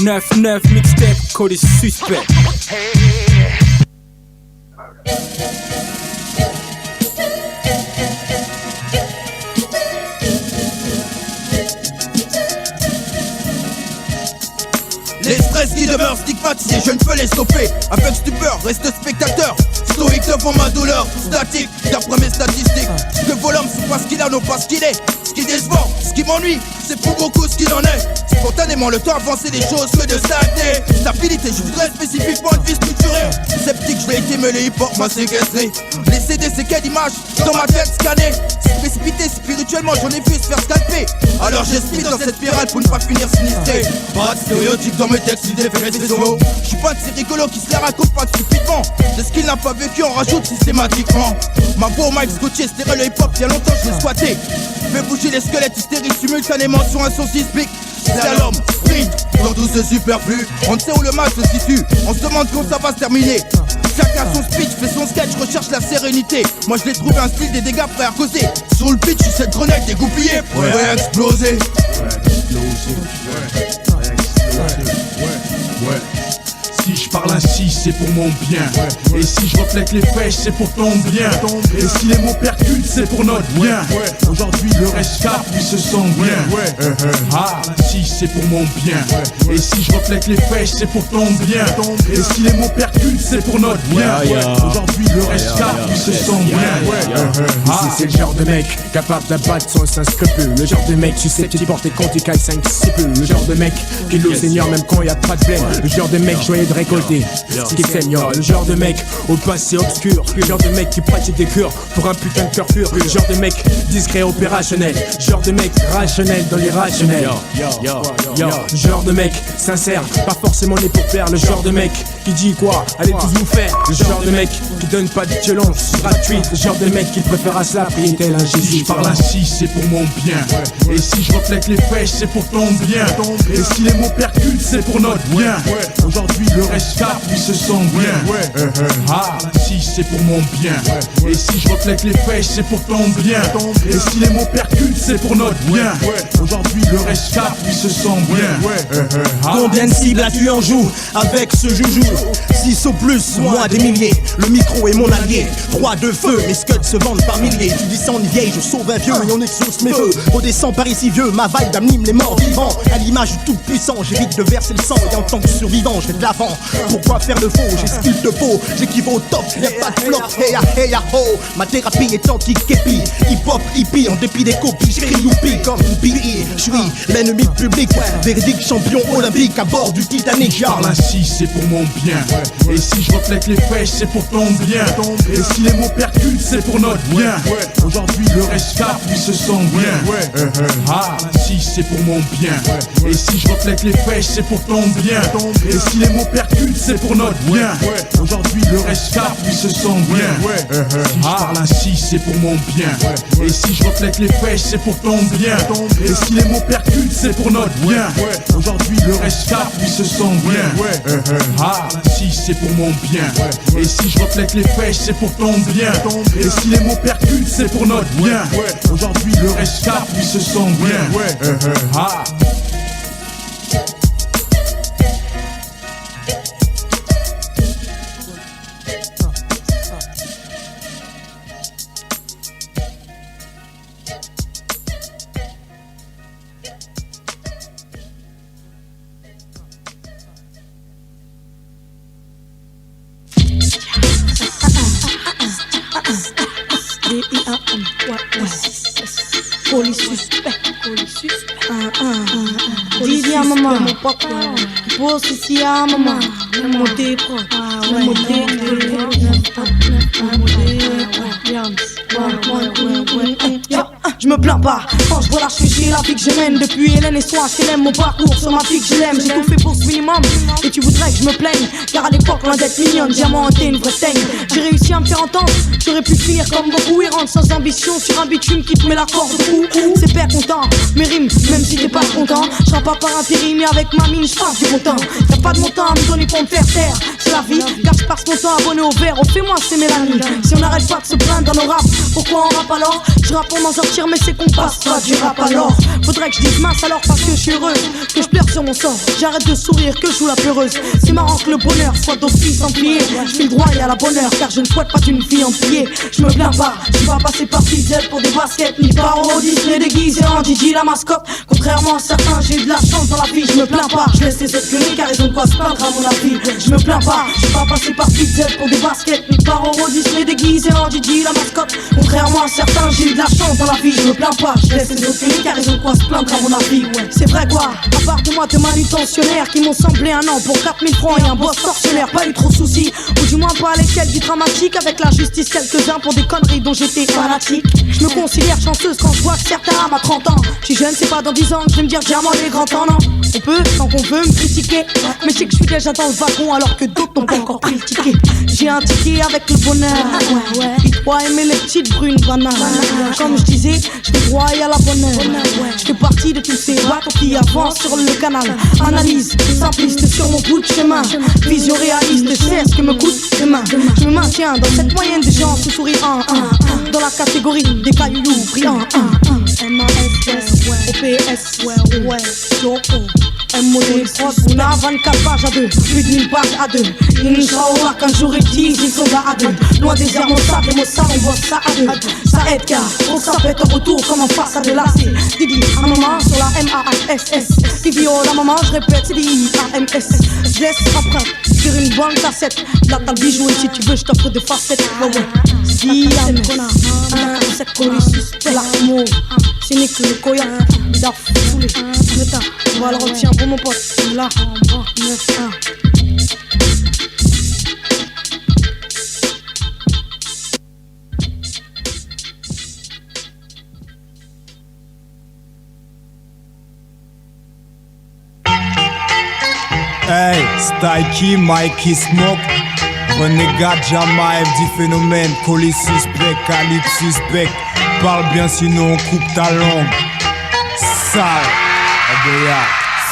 9-9 mixtape, colis suspect. Les stress qui demeurent stigmatisés, je ne peux les stopper. Avec stupeur, reste spectateur. Stoïque devant ma douleur, statique, d'après mes statistiques. Ce que vaut l'homme, c'est pas ce qu'il a, non pas ce qu'il est. Ce qui décevant, ce qui m'ennuie, c'est pour beaucoup ce qu'il en est. Spontanément, le temps avancer des choses que de stagner. Stabilité, je voudrais spécifiquement une vie structurée. Sceptique, je vais été mêlé, hip-hop m'a séquestré. Les CD, c'est quelle image dans ma tête scannée. C'est précipité, spirituellement, j'en ai vu se faire scalper. Alors j'explique dans cette spirale pour ne pas finir sinistré. Pas de stéréotypes dans mes textes, idées faits c'est solo. Je suis pas de ces rigolos qui se les racontent pas stupidement. De ce qu'il n'a pas vécu, on rajoute systématiquement. Ma voix au mic scotché, stéréo le hip-hop, il y a longtemps je l'ai squatté. Fais bouger les squelettes hystériques simultanément sur un son sismique. C'est à l'homme, sprint, dans tout ce superflu. On ne sait où le match se situe, on se demande quand ça va se terminer. Chacun son speech, fait son sketch, recherche la sérénité. Moi je l'ai trouvé un style des dégâts prêts à causer. Sur le pitch, je suis cette grenade dégoupillée, prêt à exploser. Si je parle ainsi, c'est pour mon bien. Et si je reflète les fèches, c'est pour ton bien. Et si les mots percutent, c'est pour notre bien. Aujourd'hui, le rescap, lui se sent bien. Si c'est pour mon bien. Et si je reflète les fèches, c'est pour ton bien. Et si les mots percutent, c'est pour notre bien. Aujourd'hui, le rescap, lui se sent bien. Ici, c'est le genre de mec capable d'abattre sans scrupule. Le genre de mec susceptible de porter compte du caille 5 cipules. Le genre de mec qui loue seigneur même quand y a pas de blême. Le genre de mec joyeux de récolter ce qui saignera. Le genre de mec au passé obscur. Le genre de mec qui pratique des cures pour un putain de cœur pur. Le genre de mec discret opérationnel. Le genre de mec rationnel dans l'irrationnel. Le genre de mec sincère, pas forcément né pour faire. Le genre de mec qui dit quoi, allez tous nous faire. Le genre de mec qui donne pas de violence gratuite. Le genre de mec qui préfère se la prier tel un Jésus. Si je parle ainsi, c'est pour mon bien. Et si je reflète les fèches, c'est pour ton bien. Et si les mots percutent, c'est pour notre bien. Aujourd'hui, le rescap, lui se sent bien. Si c'est pour mon bien. Et si je reflète les fèches, c'est pour ton bien. Et si les mots percutent, c'est pour notre bien. Aujourd'hui, le rescap, lui se sent bien. Combien de cibles as-tu en joue avec ce joujou? 6 au plus, moi des milliers. Le micro est mon allié. 3 de feu, mes scuds se vendent par milliers. Tu descends une vieille, je sauve un vieux et on exauce mes vœux. Redescends par ici vieux, ma vibe anime les morts vivants. À l'image du tout puissant, j'évite de verser le sang. Et en tant que survivant, j'ai de l'avant. Pourquoi faire faire le faux, j'ai ce qu'il te faut, j'équivaut au top, y'a pas de flop, hey ya ho. Ma thérapie est anti-képi, hip-hop, hippie, en dépit des copies, j'crie youpi comme une billy. J'suis l'ennemi public, véridique champion olympique à bord du Titanic. Je parle ainsi, c'est pour mon bien. Et si je reflète les fèches, c'est pour ton bien. Et si les mots percutent, c'est pour notre bien. Aujourd'hui le rescap, lui se sent bien. Ainsi, c'est pour mon bien. Et si je reflète les fèches, c'est pour ton bien. Et si les mots percutent, c'est pour notre bien. Aujourd'hui le rescap, lui se sent bien. Si je parle ainsi, c'est pour mon bien. Et si je reflète les fèches, c'est pour ton bien. Et si les mots percutent, c'est pour notre bien. Aujourd'hui le rescap, lui se sent bien. Ainsi, c'est pour mon bien. Et si je reflète les fèches, c'est pour ton bien. Et si les mots percutent, c'est pour notre bien. Aujourd'hui le rescap, lui se sent bien. Police suspect. Dis à maman, boss ici à maman. Je me plains pas, quand je vois la j'ai la vie que je mène. Depuis Hélène et Soin, je l'aime mon parcours sur ma fille que je l'aime. J'ai tout fait pour ce minimum, et tu voudrais que je me plaigne. Car à l'époque, loin d'être mignonne, diamant était une vraie teigne. J'ai réussi à me faire entendre, j'aurais pu finir comme beaucoup et rendre sans ambition sur un bitume qui te met la corde au cou. C'est père content, mes rimes, même si t'es pas content. Je serai pas par intérim, mais avec ma mine, je passe du bon temps. Y'a pas de montant à me donner pour me faire taire, c'est la vie, car je passe mon temps abonné au verre. Oh, fais-moi, c'est Mélanie. Si on n'arrête pas de se plaindre dans nos raps, pourquoi on rappe alors? Je rappe pour m'en sortir, mais c'est qu'on passe pas du rap alors. Faudrait que je dise mince alors parce que je suis heureuse, que je pleure sur mon sort, j'arrête de sourire, que je joue la pleureuse. C'est marrant que le bonheur soit d'office empilé. Je fais le droit et à la bonne heure, car je ne souhaite pas d'une fille en pied. Je me plains pas, je suis pas passé par Pizzel pour des baskets, ni par Euro Disney déguisé en Gigi la mascotte. Contrairement à certains, j'ai eu de la chance dans la vie. Je me plains pas, je laisse les autres gueuler car ils ont de quoi se plaindre à mon avis. Je me plains pas, je suis pas passé par Pizzel pour des baskets, ni par Euro Disney déguisé en Gigi la mascotte. Contrairement à certains, j'ai eu de la chance dans la vie. Je me plains pas, je laisse les autres gueuler car ils ont de quoi se plaindre à mon avis. C'est vrai quoi, à part de moi de manutentionnaires qui m'ont semblé un an pour 4000 francs et un boss tortionnaire. Pas eu trop de soucis, ou du moins pas à l'échelle du dramatique. Avec la justice quelques-uns pour des conneries dont j'étais fanatique. Je me considère chanceuse quand je vois que certains âmes à 30 ans. Je suis jeune, c'est pas dans 10 ans que je vais me dire diamant les grands temps, non. On peut, tant qu'on veut me critiquer, mais je sais que je suis déjà dans le wagon alors que d'autres n'ont pas encore pris le ticket. J'ai un ticket avec le bonheur, il doit aimer les petites brunes bananes. Comme je disais, je vais droit et à la bonne heure. Je fais partie de tous ces bateaux qui avancent sur le canal. Analyse, simpliste sur mon bout de chemin. Vision réaliste, c'est ce que me coûte demain. Je me maintiens dans cette moyenne des gens sous sourire dans la catégorie des cailloux brillants. M-A-S-S, O-P-S, Loco. M-O-D, on a 24 pages à 2, plus de 1000 pages à 2. Inch'Allah, qu'un jour ils disent, ils sont là à 2. Loin des airs, mon sac et mon sale, on bosse ça à 2. Ça aide car, on s'appelle un retour comme en face à de lacets. Didi, un moment sur la M-A-S-S. Divio, la maman, je répète, c'est D-I-A-M-S. Je laisse empreinte sur une bonne cassette. Là t'as le bijou et si tu veux, je t'offre des facettes. Si, cette connard, cette police, c'est l'amour. C'est Nick le Koya, il a foulé. On va le retirer pour mon pote. Là, 9-1. Hey, Stikey, Mikey Smoke, Renégat, Jamaev, dit phénomène, colis suspect, calibre suspect. Parle bien sinon on coupe ta langue. Sale,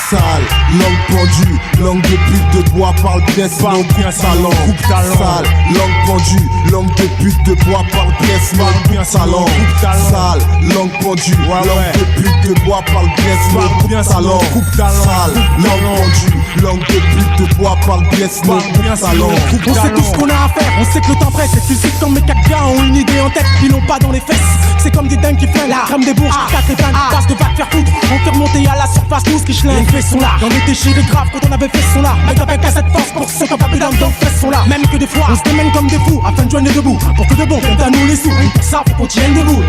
sale, langue pendue, langue de pute de bois, parle bien sinon bien sa langue, coupe ta langue. Sale, langue pendue, langue de pute de bois, parle bien sinon bien sa langue, coupe ta langue. Sale, langue pendue, langue de pute de bois, parle bien sinon bien sa langue, coupe ta langue. Sale, langue pendue, langue de pute de bois, parle bien, sinon coupe ta langue. On sait tout ce qu'on a à faire, on sait que le temps presse. Et tu sais que quand mes 4 gars ont une idée en tête, ils l'ont pas dans les fesses. C'est comme des dingues qui flinguent, crème des bourges, 4 épingles, passe de va te faire foutre. On fait remonter à la surface tout ce qui chlingue. Les faits sont là, y'en est déchiré grave quand on avait fait son là. Mais avec à cette force pour ceux qui ont pas plus d'âme dans le fesses sont là. Même que des fois, on se démène comme des fous afin de joindre debout. Pour que de bon viennent à nous les sous. Et pour ça, faut qu'on tienne debout.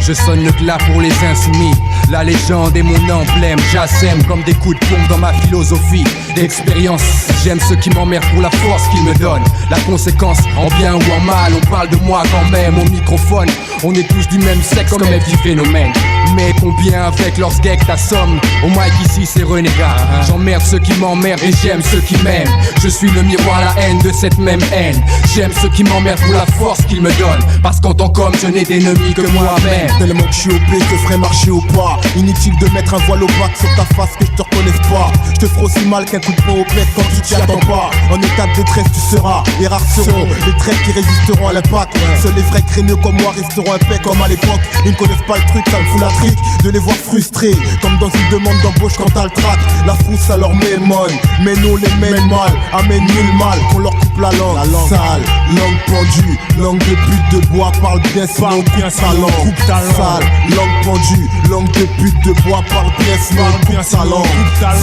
Je sonne le glas pour les insoumis. La légende est mon emblème. J'assème comme des coups de pompe dans ma philosophie d'expérience. J'aime ceux qui m'emmerdent pour la force qu'ils me donnent. La conséquence, en bien ou en mal, on parle de moi quand même au microphone. On est tous du même sexe comme un petit phénomène. Mais combien avec leurs sgeeks t'assomment. Au mic ici c'est renégat. J'emmerde ceux qui m'emmerdent et j'aime ceux qui m'aiment. Je suis le miroir, la haine de cette même haine. J'aime ceux qui m'emmerdent pour la force qu'ils me donnent. Parce qu'en tant qu'homme je n'ai d'ennemis que moi-même. Tellement que je suis OP, je te ferai marcher au pas. Inutile de mettre un voile au bac sur ta face que je te reconnaisse pas. Je te ferai aussi mal qu'un coup de poing au pec quand tu t'y attends pas. En état de détresse tu seras, et rares seront les traits qui résisteront à l'impact. Seuls les vrais créneux comme moi resteront épais comme à l'époque. Ils ne connaissent pas le truc, ça me fout la trique de les voir frustrés, comme dans une demande d'embauche quand t'as le trac. La frousse à leur mélmone, mais nous les mène mal. Amène nul mal, qu'on leur coupe la langue. Sale, langue pendue, langue de pute de bois, parle bien sinon coupe ta langue. Sale, langue pendue, langue de pute de bois, parle bien sinon coupe ta langue.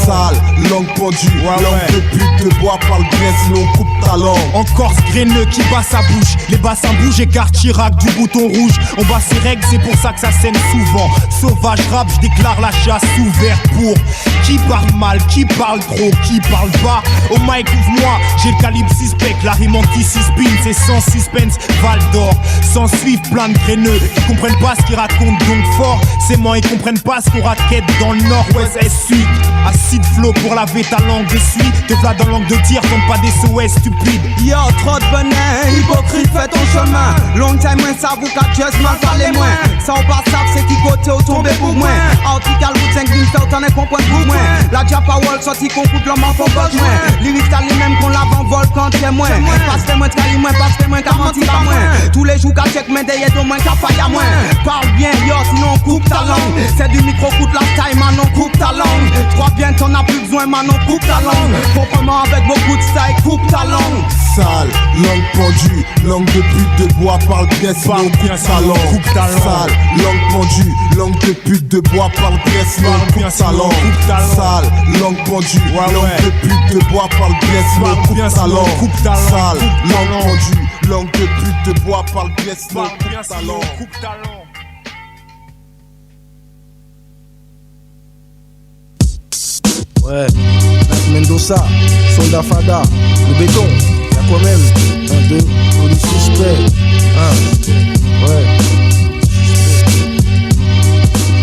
Sale, langue pendue, langue de pute de bois, parle bien sinon coupe ta langue. Encore ce graineux qui bat sa bouche. Les bassins bougent, écarte Chirac du bouton rouge. On bat ses règles, c'est pour ça que ça saigne souvent. Sauvage rap, je déclare la chasse ouverte pour qui parle mal, qui parle trop, qui parle pas. Au mic ouvre-moi, j'ai le calibre 6 pec. La rime anti-spin, c'est sans suspense, Val d'Or. Sans suivre plein de graineux qui comprennent pas ce qu'ils racontent donc fort. Ces mots ils comprennent pas ce qu'on raquette dans le nord-ouest sud. Acide flow pour laver ta langue d'essuie. Te v'là dans langue de tir, tombe pas des SOS stupides. Yo, trop de venin, hypocrite, fais ton chemin. Long time, moins ça vous qu'à just mal parler moins. Ça on pas savent, c'est qui côté au tombé pour moi. Article route 5 000 fait autant de comprendre pour moi. La Japa Wall sorti qu'on coupe l'homme en faux boss moins. Lyrics t'as les mêmes qu'on lave en vol quand t'es moins. Parce que moi t'as moins, parce que moi t'as menti pas moins. Tous les jours qu'à check, mais derrière au moins qu'à faille à moins. Parle bien, yo, sinon on coupe ta langue. C'est du micro, coûte la taille, maintenant coupe ta langue. Tu crois bien t'en as plus besoin, maintenant coupe ta langue. Proprement avec beaucoup de style, coupe ta langue. Sale, langue pendue, langue de pute de bois, parle bien sinon coupe ta langue. Sale, langue pendue, langue de pute de bois, parle bien sinon coupe ta langue. Sale, langue pendue, langue de pute de bois, parle bien sinon coupe ta langue. Sale, langue pendue, langue de pute de bois, parle bien sinon coupe ta langue. Ouais, Mendoza, Soldat Fada, le béton, y'a quoi même 1, 2, police suspect, 1, ouais.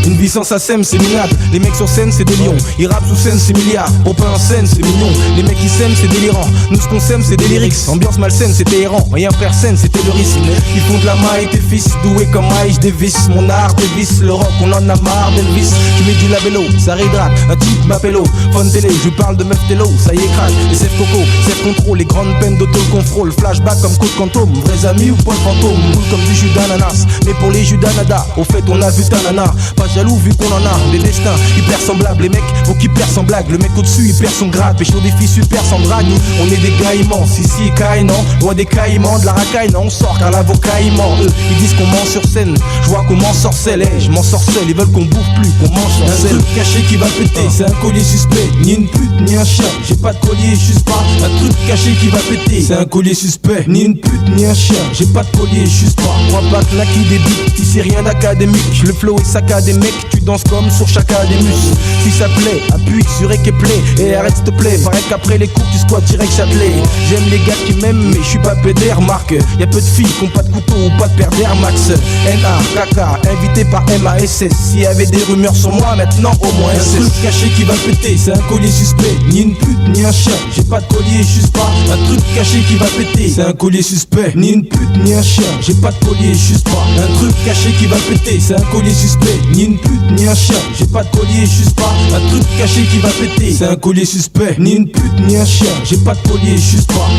Une vie sans sa sème, c'est minable. Les mecs sur scène, c'est des lions. Ils rappent sous scène, c'est milliards. Au pain en scène, c'est mignon. Les mecs qui s'aiment, c'est délirant. Nous, ce qu'on s'aime, c'est des lyrics. Ambiance malsaine, c'était errant. Rien personne, c'était le risque. Ils font de la maille, tes fils. Doué comme Miles Davis. Mon art dévisse. Le rock, on en a marre d'Elvis. Tu mets du labello, ça réhydrate. Un type m'appelle au Fun télé, je parle de meuf télo. Ça y est, craque. Les self coco, self contrôle. Les grandes peines d'auto-contrôle. Flashback comme Code Quantum. Vrais amis ou potes fantômes. Cool comme du jus d'ananas. Mais pour les jus d'anada, au fait, on a vu ta nana. Pas jaloux vu qu'on en a des destins hyper semblables. Les mecs faut qu'ils perdent sans blague. Le mec au-dessus il perd son grade. Pécho des filles super sans drague. On est des gars immenses, ici caille non. Loin des caïmans, de la racaille non. On sort car l'avocat il ment. Eux ils disent qu'on ment sur scène. Je vois qu'on m'en sorcelle, je m'en sorcelle. Ils veulent qu'on bouffe plus, qu'on mange sans sel. Un truc caché qui va péter, c'est un collier suspect. Ni une pute, ni un chien. J'ai pas de collier, juste pas. Un truc caché qui va péter, c'est un collier suspect. Ni une pute, ni un chien. J'ai pas de collier, juste pas. Crois pas que là qui débute, si c'est rien d'académique. Le flow est saccadé mec. Tu danses comme sur chacun des muscles. Si ça plaît, appuie sur Rec et Play. Et arrête s'il te plaît, paraît qu'après les cours tu squattes direct Châtelet. J'aime les gars qui m'aiment mais je suis pas pédère. Marque, y'a peu de filles qui ont pas de couteau ou pas de paire d'Air Max. N.A.K.K. invité par M.A.S.S. S'il y avait des rumeurs sur moi maintenant au moins un truc caché qui va péter, c'est un collier suspect. Ni une pute, ni un chien. J'ai pas de collier, juste pas. Un truc caché qui va péter, c'est un collier suspect. Ni une pute, ni un chien. J'ai pas de collier, juste pas. Un truc caché qui va péter, c'est un collier suspect. Ni une pute, ni un chien, j'ai pas de collier, juste pas. Un truc caché qui va péter, c'est un collier suspect. Ni une pute, ni un chien, j'ai pas de collier, juste pas.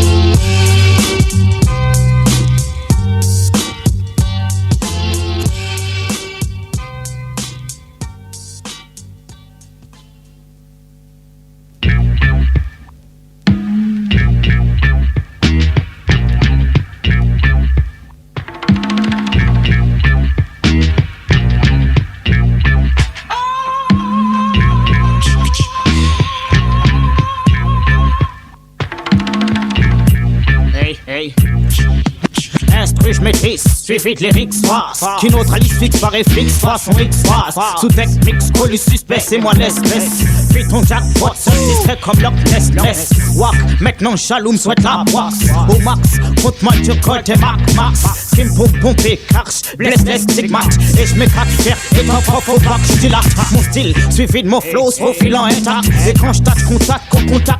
maîtrise, suivi de lyrics face. Qui neutralise fixe par FX, façon X-Face. Sous deck mix, colis suspect, c'est moi l'espèce. Puis ton jackpot, seul discret comme Loch Ness. Wack, maintenant Shaloum souhaite la boisse. Au max, contre moi tu colles tes max. Skim pour pomper, carche, blesse, stigmate. Et je m'écarte fier, et t'en prof au bac, j'dilate. Mon style, suivi de mon flow, profilant intact. Et quand j'tâche contact,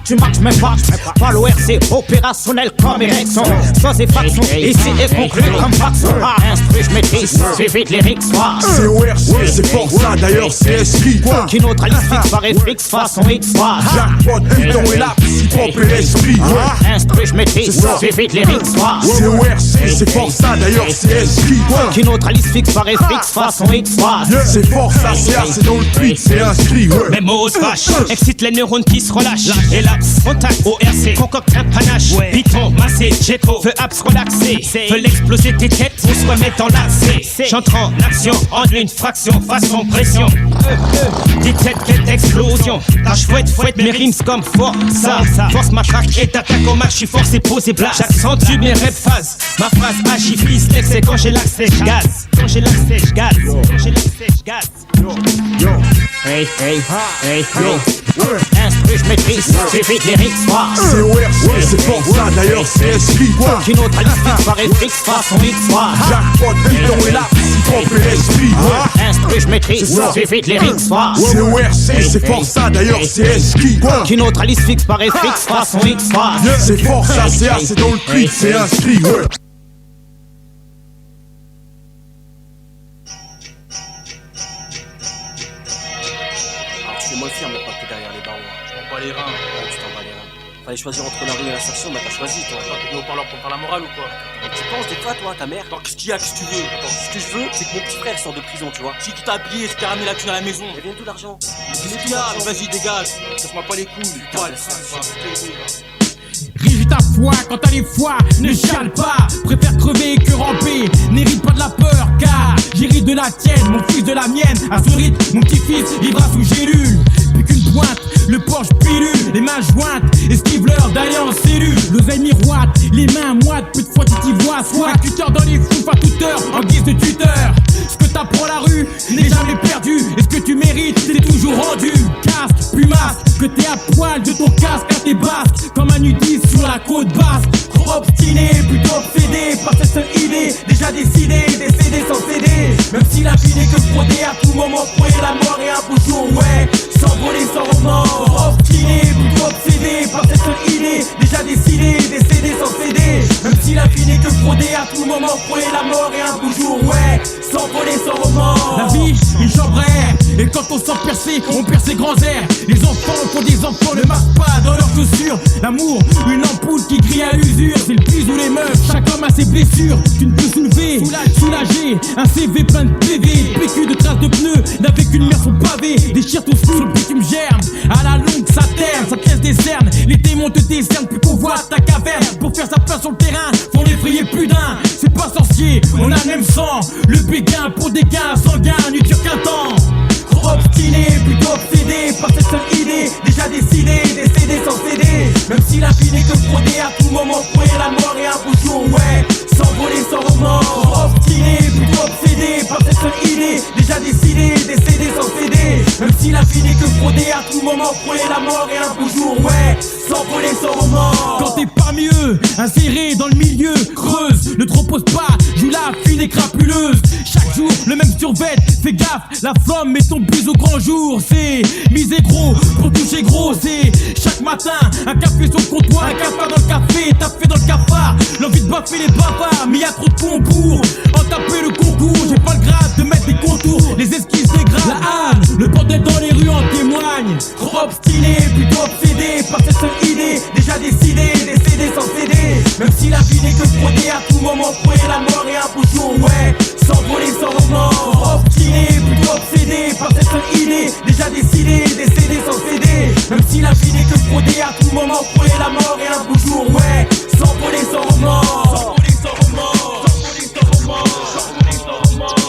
tu marches même pas. Pas l'ORC, opérationnel comme érection. Sans effraction, ici est conclu comme faction. Instru, j'maîtrise, suivi de lyrics. C'est ORC, c'est pour ça d'ailleurs c'est SK. Qui neutralise fixe par FX, façon X-Face. Jackpot, Python et là, si propre et l'esprit. Instru, j'maîtrise, suivi de lyrics. C'est ORC, c'est pour ça d'ailleurs c'est SK. Qui neutralise fixe par FX, façon X-Face. C'est pour ça, c'est dans le tweet, c'est inscrit. Mes mots se fâchent, excite les neurones qui se relâchent. Et l'axe, contact, ORC, concocte un panache. Python, massé, Jetro, feu abs relaxé. Veut l'exploser tes têtes pour se remettre en lacet. J'entre en action en une fraction, façon pression. Des têtes, quelle explosion. Tâche fouette, mes rimes comme fort. Ça, force ma traque et t'attaque au match, j'suis forcé, posé place. J'accentue mes rêves phases. Ma phrase agit, fils, c'est quand j'ai l'accès, j'gaz. Quand j'ai l'accès, j'gaz. Quand j'ai l'accès, j'gaz. Hey, instru, j'maîtrise, suivi de lyrics. C'est ORC, c'est pour ça d'ailleurs c'est SK. Qui neutralise fixe par FX, façon X-Face. Jackpot, Python et là, si propre et l'esprit. Instru, j'maîtrise, suivi de lyrics. C'est ORC, c'est pour ça d'ailleurs c'est SK. Qui neutralise fixe par FX, façon X-Face. C'est pour ça, c'est dans le tweet, c'est inscrit. Fais-moi le faire maintenant que t'es derrière les barreaux. Je m'en bats les reins. Ouais, tu t'en bats les reins. Fallait choisir entre la rue et l'insertion, mais t'as choisi toi. Attends, t'es venu au parleur pour faire la morale ou quoi? Tu penses des fois, toi, ta mère? Attends, qu'est-ce qu'il y a? Qu'est-ce que tu veux? Attends, ce que je veux, c'est que mon petit frère sort de prison, tu vois. Si qui t'a habillé, qui t'a ramené la thune à la maison. Et vient tout l'argent. Qu'est-ce qu'il y a? Vas-y, dégage. Casse-moi pas les couilles. Régis ta foi quand t'as les foies, ne chiale pas. Préfère crever que ramper, n'hérite pas de la peur car j'hérite de la tienne, mon fils de la mienne. À ce rythme, mon petit-fils vivra sous gélule. Plus qu'une pointe, le Porsche pilule, les mains jointes, esquive l'heure d'aller en cellule. L'oseille miroite, les mains moites, peu de fois tu t'y vois. Soit tuteur dans les fous à toute heure, en guise de tuteur. Ce que t'apprends la rue n'est jamais perdu, et ce que tu mérites, c'est toujours rendu. Casque, plumasse, que t'es à poil de ton casque à tes basques, comme un nudiste sur la côte basse. Trop obstiné, plutôt obsédé par cette seule idée, déjà décidé, décédé sans céder. Même si la vie n'est que fraudée, à tout moment prouver la mort et un beau jour, ouais, s'envoler sans remords. Obstiné, plutôt obsédé par cette seule idée, déjà décidé, décédé sans céder. Même si la vie n'est que fraudée, à tout moment prouver la mort et un beau jour, ouais, s'envoler sans remords. La vie, une chambre air, et quand on sort percer, on perce ses grands airs. Les enfants font des enfants, ne marchent pas dans leurs chaussures. L'amour, une ampoule qui crie à l'usure. C'est le plus ou les meufs, chaque homme a ses blessures. Tu ne peux soulever, soulager un CV plein de PV, PQ de traces de pneus, n'avait qu'une mer son pavé. Déchire ton sous, le bitume germe, à la longue ça terne, ça pièce des cernes. Les démons te décernent, plus qu'on voit ta caverne. Pour faire sa place sur le terrain, faut l'effrayer plus d'un. C'est pas sorcier, on a le même sang. Le béguin pour des gains sanguins, ne dure qu'un temps. Obstiné, plutôt obsédé par cette seule idée, déjà décidé, décédé sans céder. Même si la vie n'est que fraudée, à tout moment prouver la mort et un beau jour, ouais, s'envoler sans remords. Obstiné, plutôt obsédé par cette seule idée, déjà décidé, décédé sans céder. Même si la vie n'est que fraudée, à tout moment prouver la mort et un beau jour, ouais, s'envoler sans remords. Quand t'es pas mieux, inséré dans le milieu, creuse, ne te repose pas, joue la fine et crapuleuse. Chaque jour, le même survêt, fais gaffe, la flamme est ton plus au grand jour. C'est miser gros pour toucher gros. C'est chaque matin un café sur le comptoir, un cafard dans le café, taper dans le cafard. L'envie de baffer les bavards, mais y'a trop de cons pour en taper le concours. J'ai pas le grade de mettre des contours, les esquisses dégradent. La haine, le bordel dans les rues en témoigne. Trop obstiné, plutôt obsédé par cette seule idée, déjà décidé, décédé sans céder. Même si la vie n'est que fraudée, à tout moment prouver la mort et un beau jour, ouais, s'envoler sans remords. Obstiné, plutôt obsédé par cette seule idée, déjà décidé, décédé sans céder. Même si la vie n'est que fraudée, à tout moment prouver la mort et un beau jour, ouais, s'envoler sans remords. S'envoler sans remords. S'envoler sans remords. S'envoler sans remords.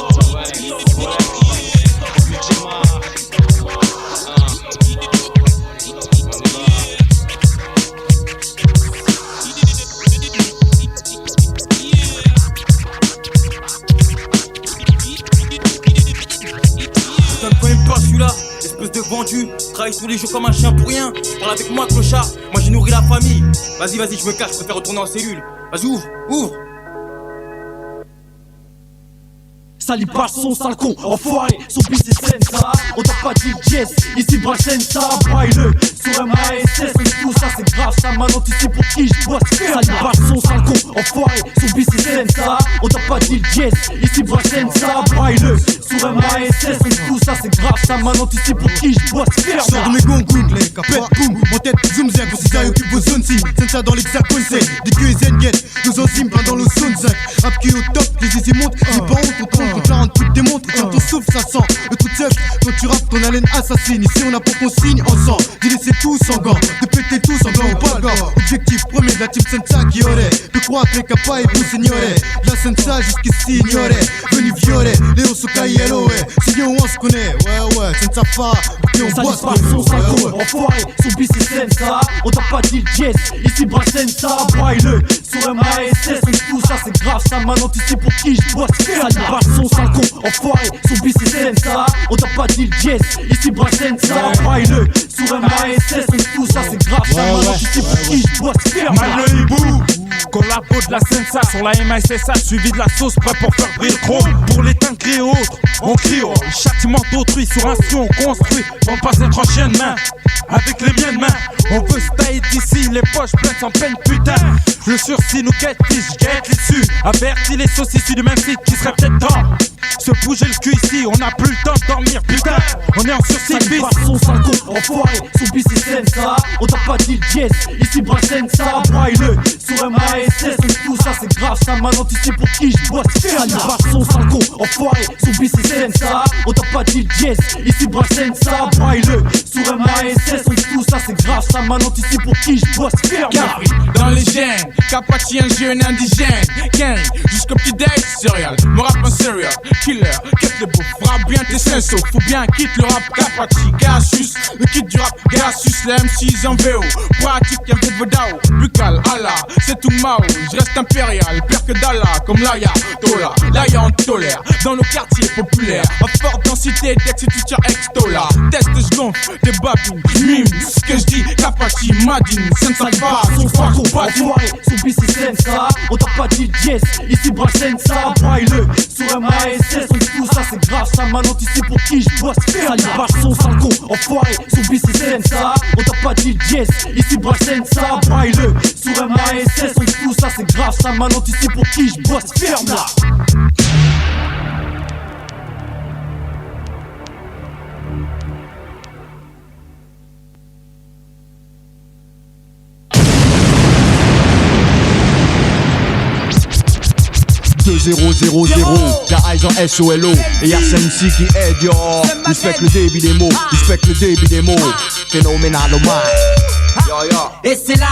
tous les jours comme un chien pour rien. Tu parles avec moi, clochard. Moi j'ai nourri la famille. Vas-y, je me cache, je préfère retourner en cellule. Vas-y, ouvre. Sali pas son sale con, enfoiré, son bis c'est Sensa. On t'a pas dit yes, ici Brachensa, braille-le. Sur MASS, tout ça c'est grave, ça maintenant tu sais pour qui je bosse. Sali pas son sale con, enfoiré, son bis c'est Sensa. On t'a pas dit yes, ici Brachensa, braille-le. Sur MASS, tout ça c'est grave, ça maintenant tu sais pour qui je bosse. Sors de mes gongoun, les capètes, boum. En tête, zoom zen, pour si ça occupe vos zones sim. Sensa dans l'hexagone, c'est des queues et zen get. Nos enzymes plein dans le zone 5. Rap qui est au top, les zizi montent, j'ai pas honte, on tombe. Quand la rente tu te démontres, quand ton souffle ça sent le coup de seuf, quand tu rappes ton haleine assassine. Ici on a pour qu'on signe ensemble, d'y laisser tous en gants, de péter tous en blanc ou pas gants. Objectif premier de la team Sensa qui aurait de croire que les capas et vous ignoraient. La Sensa jusqu'ici ignorait, venu violer, Léo Soka yellow, ouais. Si yo on se connaît, ouais, Sensa fa, et on bosse pas son saco, enfoiré, son bis c'est Sensa. On t'a pas dit yes, ici Brachensa, braille-le. Sur MASS, tout ça c'est grave, ça maintenant tu sais pour qui je bosse. Sali pas son sale con, enfoiré, son bis c'est Sensa. On t'a pas dit yes, ici Brachensa, braille-le. Sur MASS, tout ça c'est grave, ça maintenant tu sais pour qui je bosse. Mal le hibou, collabo de la Sensa sur la MASSA, suivi de la sauce prêt pour faire briller le chrome. Pour l'éteindre et autres, on crie au châtiment d'autrui sur un sion construit. On passe être en chien de main, avec les miennes mains. On veut se tailler d'ici, les poches pleines sans peine putain. Le sursis nous quête, je guette les dessus. Avertis les sauces issues du même site qui serait peut-être temps. Se bouger le cul ici, on n'a plus le temps de dormir, putain. On est en sursis, bis. Son sale con, enfoiré, son bis c'est Sensa. On t'a pas dit yes, ici Brachensa, braille-le. Sur MASS, tout ça c'est grave, ça maintenant tu sais pour qui je bosse. Sali pas son sale con, enfoiré, son bis c'est Sensa. On t'a pas dit yes, ici Brachensa, braille-le. Sur MASS, tout ça c'est grave, ça maintenant tu sais pour qui je bosse. Carry dans les gènes, Capachi un jeune indigène. Gang, jusqu'au petit déj, serial. Me rap un serial killer, quitte le bouffe, frappe bien tes sensos. Faut bien quitte le rap Capachi, Gassus. Le kit du rap Gassus, les M6 en VO. Pratique un peu de Vodao, buccal, Allah, c'est tout Mao. Je reste impérial, pire que Dalla, comme Laia, Tola. Laia on tolère, dans nos quartiers populaires. À forte densité, dès que tu tiens ex-tola. Test je gonfle, des babines, mime. Ce que je dis, Capachi, Madine, Sensa pas, son sale con, enfoiré, son bis c'est Sensa. On t'a pas dit yes, ici Brachensa, braille-le. Sur MASS, tout ça c'est grave, ça maintenant tu sais pour qui je bosse. Sali pas son sale con, enfoiré, son bis c'est Sensa. On t'a pas dit yes, ici Brachensa, braille-le. Sur MASS, tout ça c'est grave, ça maintenant tu sais pour qui je bosse. Ferme-la. Y'a Eyes en SOLO et y'a Sensi qui aide yo. Respecte le débit des mots, respecte le débit des mots. Phénoménal au Et c'est là,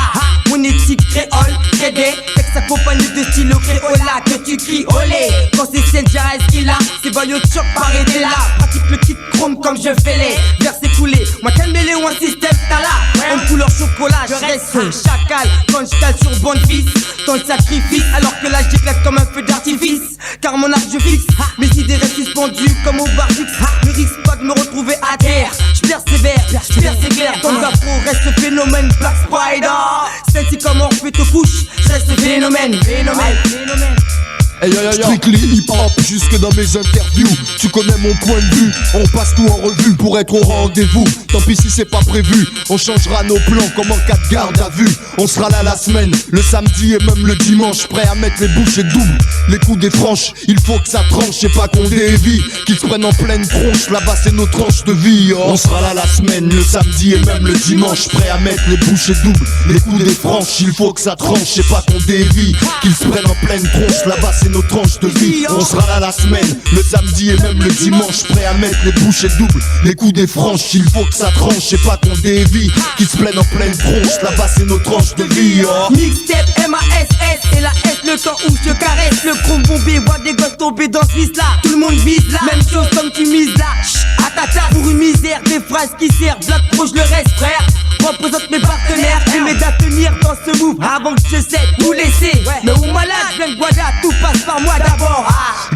mon éthique créole, crédé. Texte accompagné de stylo créola que tu cries olé. Quand c'est Senja qui là, c'est baillot de choc par aider là. Pratique le kit chrome comme je fais les versets coulés. Moi qu'un mêlé ou un système t'as là. En couleur chocolat, je reste un chacal. Quand je cale sur bon fils, dans le sacrifice. Alors que là j'éclate comme un feu d'artifice. Car mon arc je fixe, mes idées restent suspendues comme au bar fixe. Ne risque pas de me retrouver à terre. Je persévère, ton afro reste phénomène. Black Spider, c'est comment on fait te couche. Je reste phénomène. Hey, strictly hip-hop jusque dans mes interviews. Tu connais mon point de vue, on passe tout en revue pour être au rendez-vous. Tant pis si c'est pas prévu, on changera nos plans comme en cas de garde à vue. On sera là la semaine, le samedi et même le dimanche. Prêt à mettre les bouchées doubles, les coups des franches. Il faut que ça tranche, c'est pas qu'on dévie. Qu'ils se prennent en pleine tronche, là-bas c'est nos tranches de vie. On sera là la semaine, le samedi et même le dimanche. Prêt à mettre les bouchées doubles, les coups des franches. Il faut que ça tranche, c'est pas qu'on dévie. Qu'ils se prennent en pleine tronche, là-bas c'est nos tranches de vie. On sera là la semaine, le samedi et même le dimanche. Prêt à mettre les bouchées doubles, les coups des franches. Il faut que ça tranche, c'est pas qu'on dévie. Qu'ils se plaignent en pleine tronche, là-bas c'est nos tranches de vie. Mixtape MASS et la S, le temps où je caresse. Le chrome bombé, voit des gosses tomber dans ce vice là. Tout le monde vise là, même chose comme tu mises là. Atata pour une misère, des phrases qui servent. Black pro, je le reste frère. Représente mes partenaires, et m'aide à tenir dans ce move avant que je cède ou laisser. Mais où malade, viens de Guada, tout passe par moi d'abord.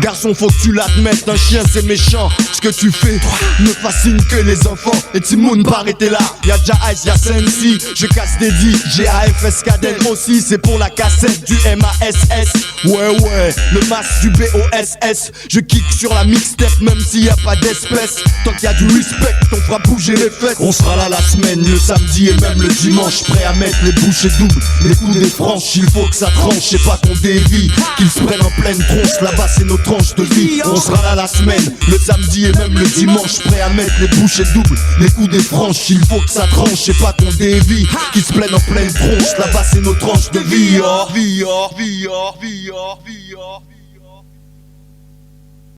Garçon, faut que tu l'admettes, un chien c'est méchant. Ce que tu fais ne fascine que les enfants. Et Timoun par était là. Y'a Jaice, y'a Sensi, je casse des dits. GAFS Caden aussi, c'est pour la cassette du MASS. Ouais, le masque du BOSS. Je kick sur la mixtape même s'il y a pas d'espèce. Tant qu'il y a du respect, on fera bouger les fesses. On sera là la semaine, le samedi et même le dimanche. Prêt à mettre les bouchées doubles, les coups des franches. Il faut que ça tranche, c'est pas qu'on dévie. Qu'ils se prennent en pleine tronche, là-bas c'est nos tranches de vie. On sera là la semaine, le samedi et même le dimanche. Prêt à mettre les bouchées doubles, les coups des franches. Il faut que ça tranche, c'est pas qu'on dévie. Qu'ils se prennent en pleine tronche, là-bas c'est nos tranches de vie.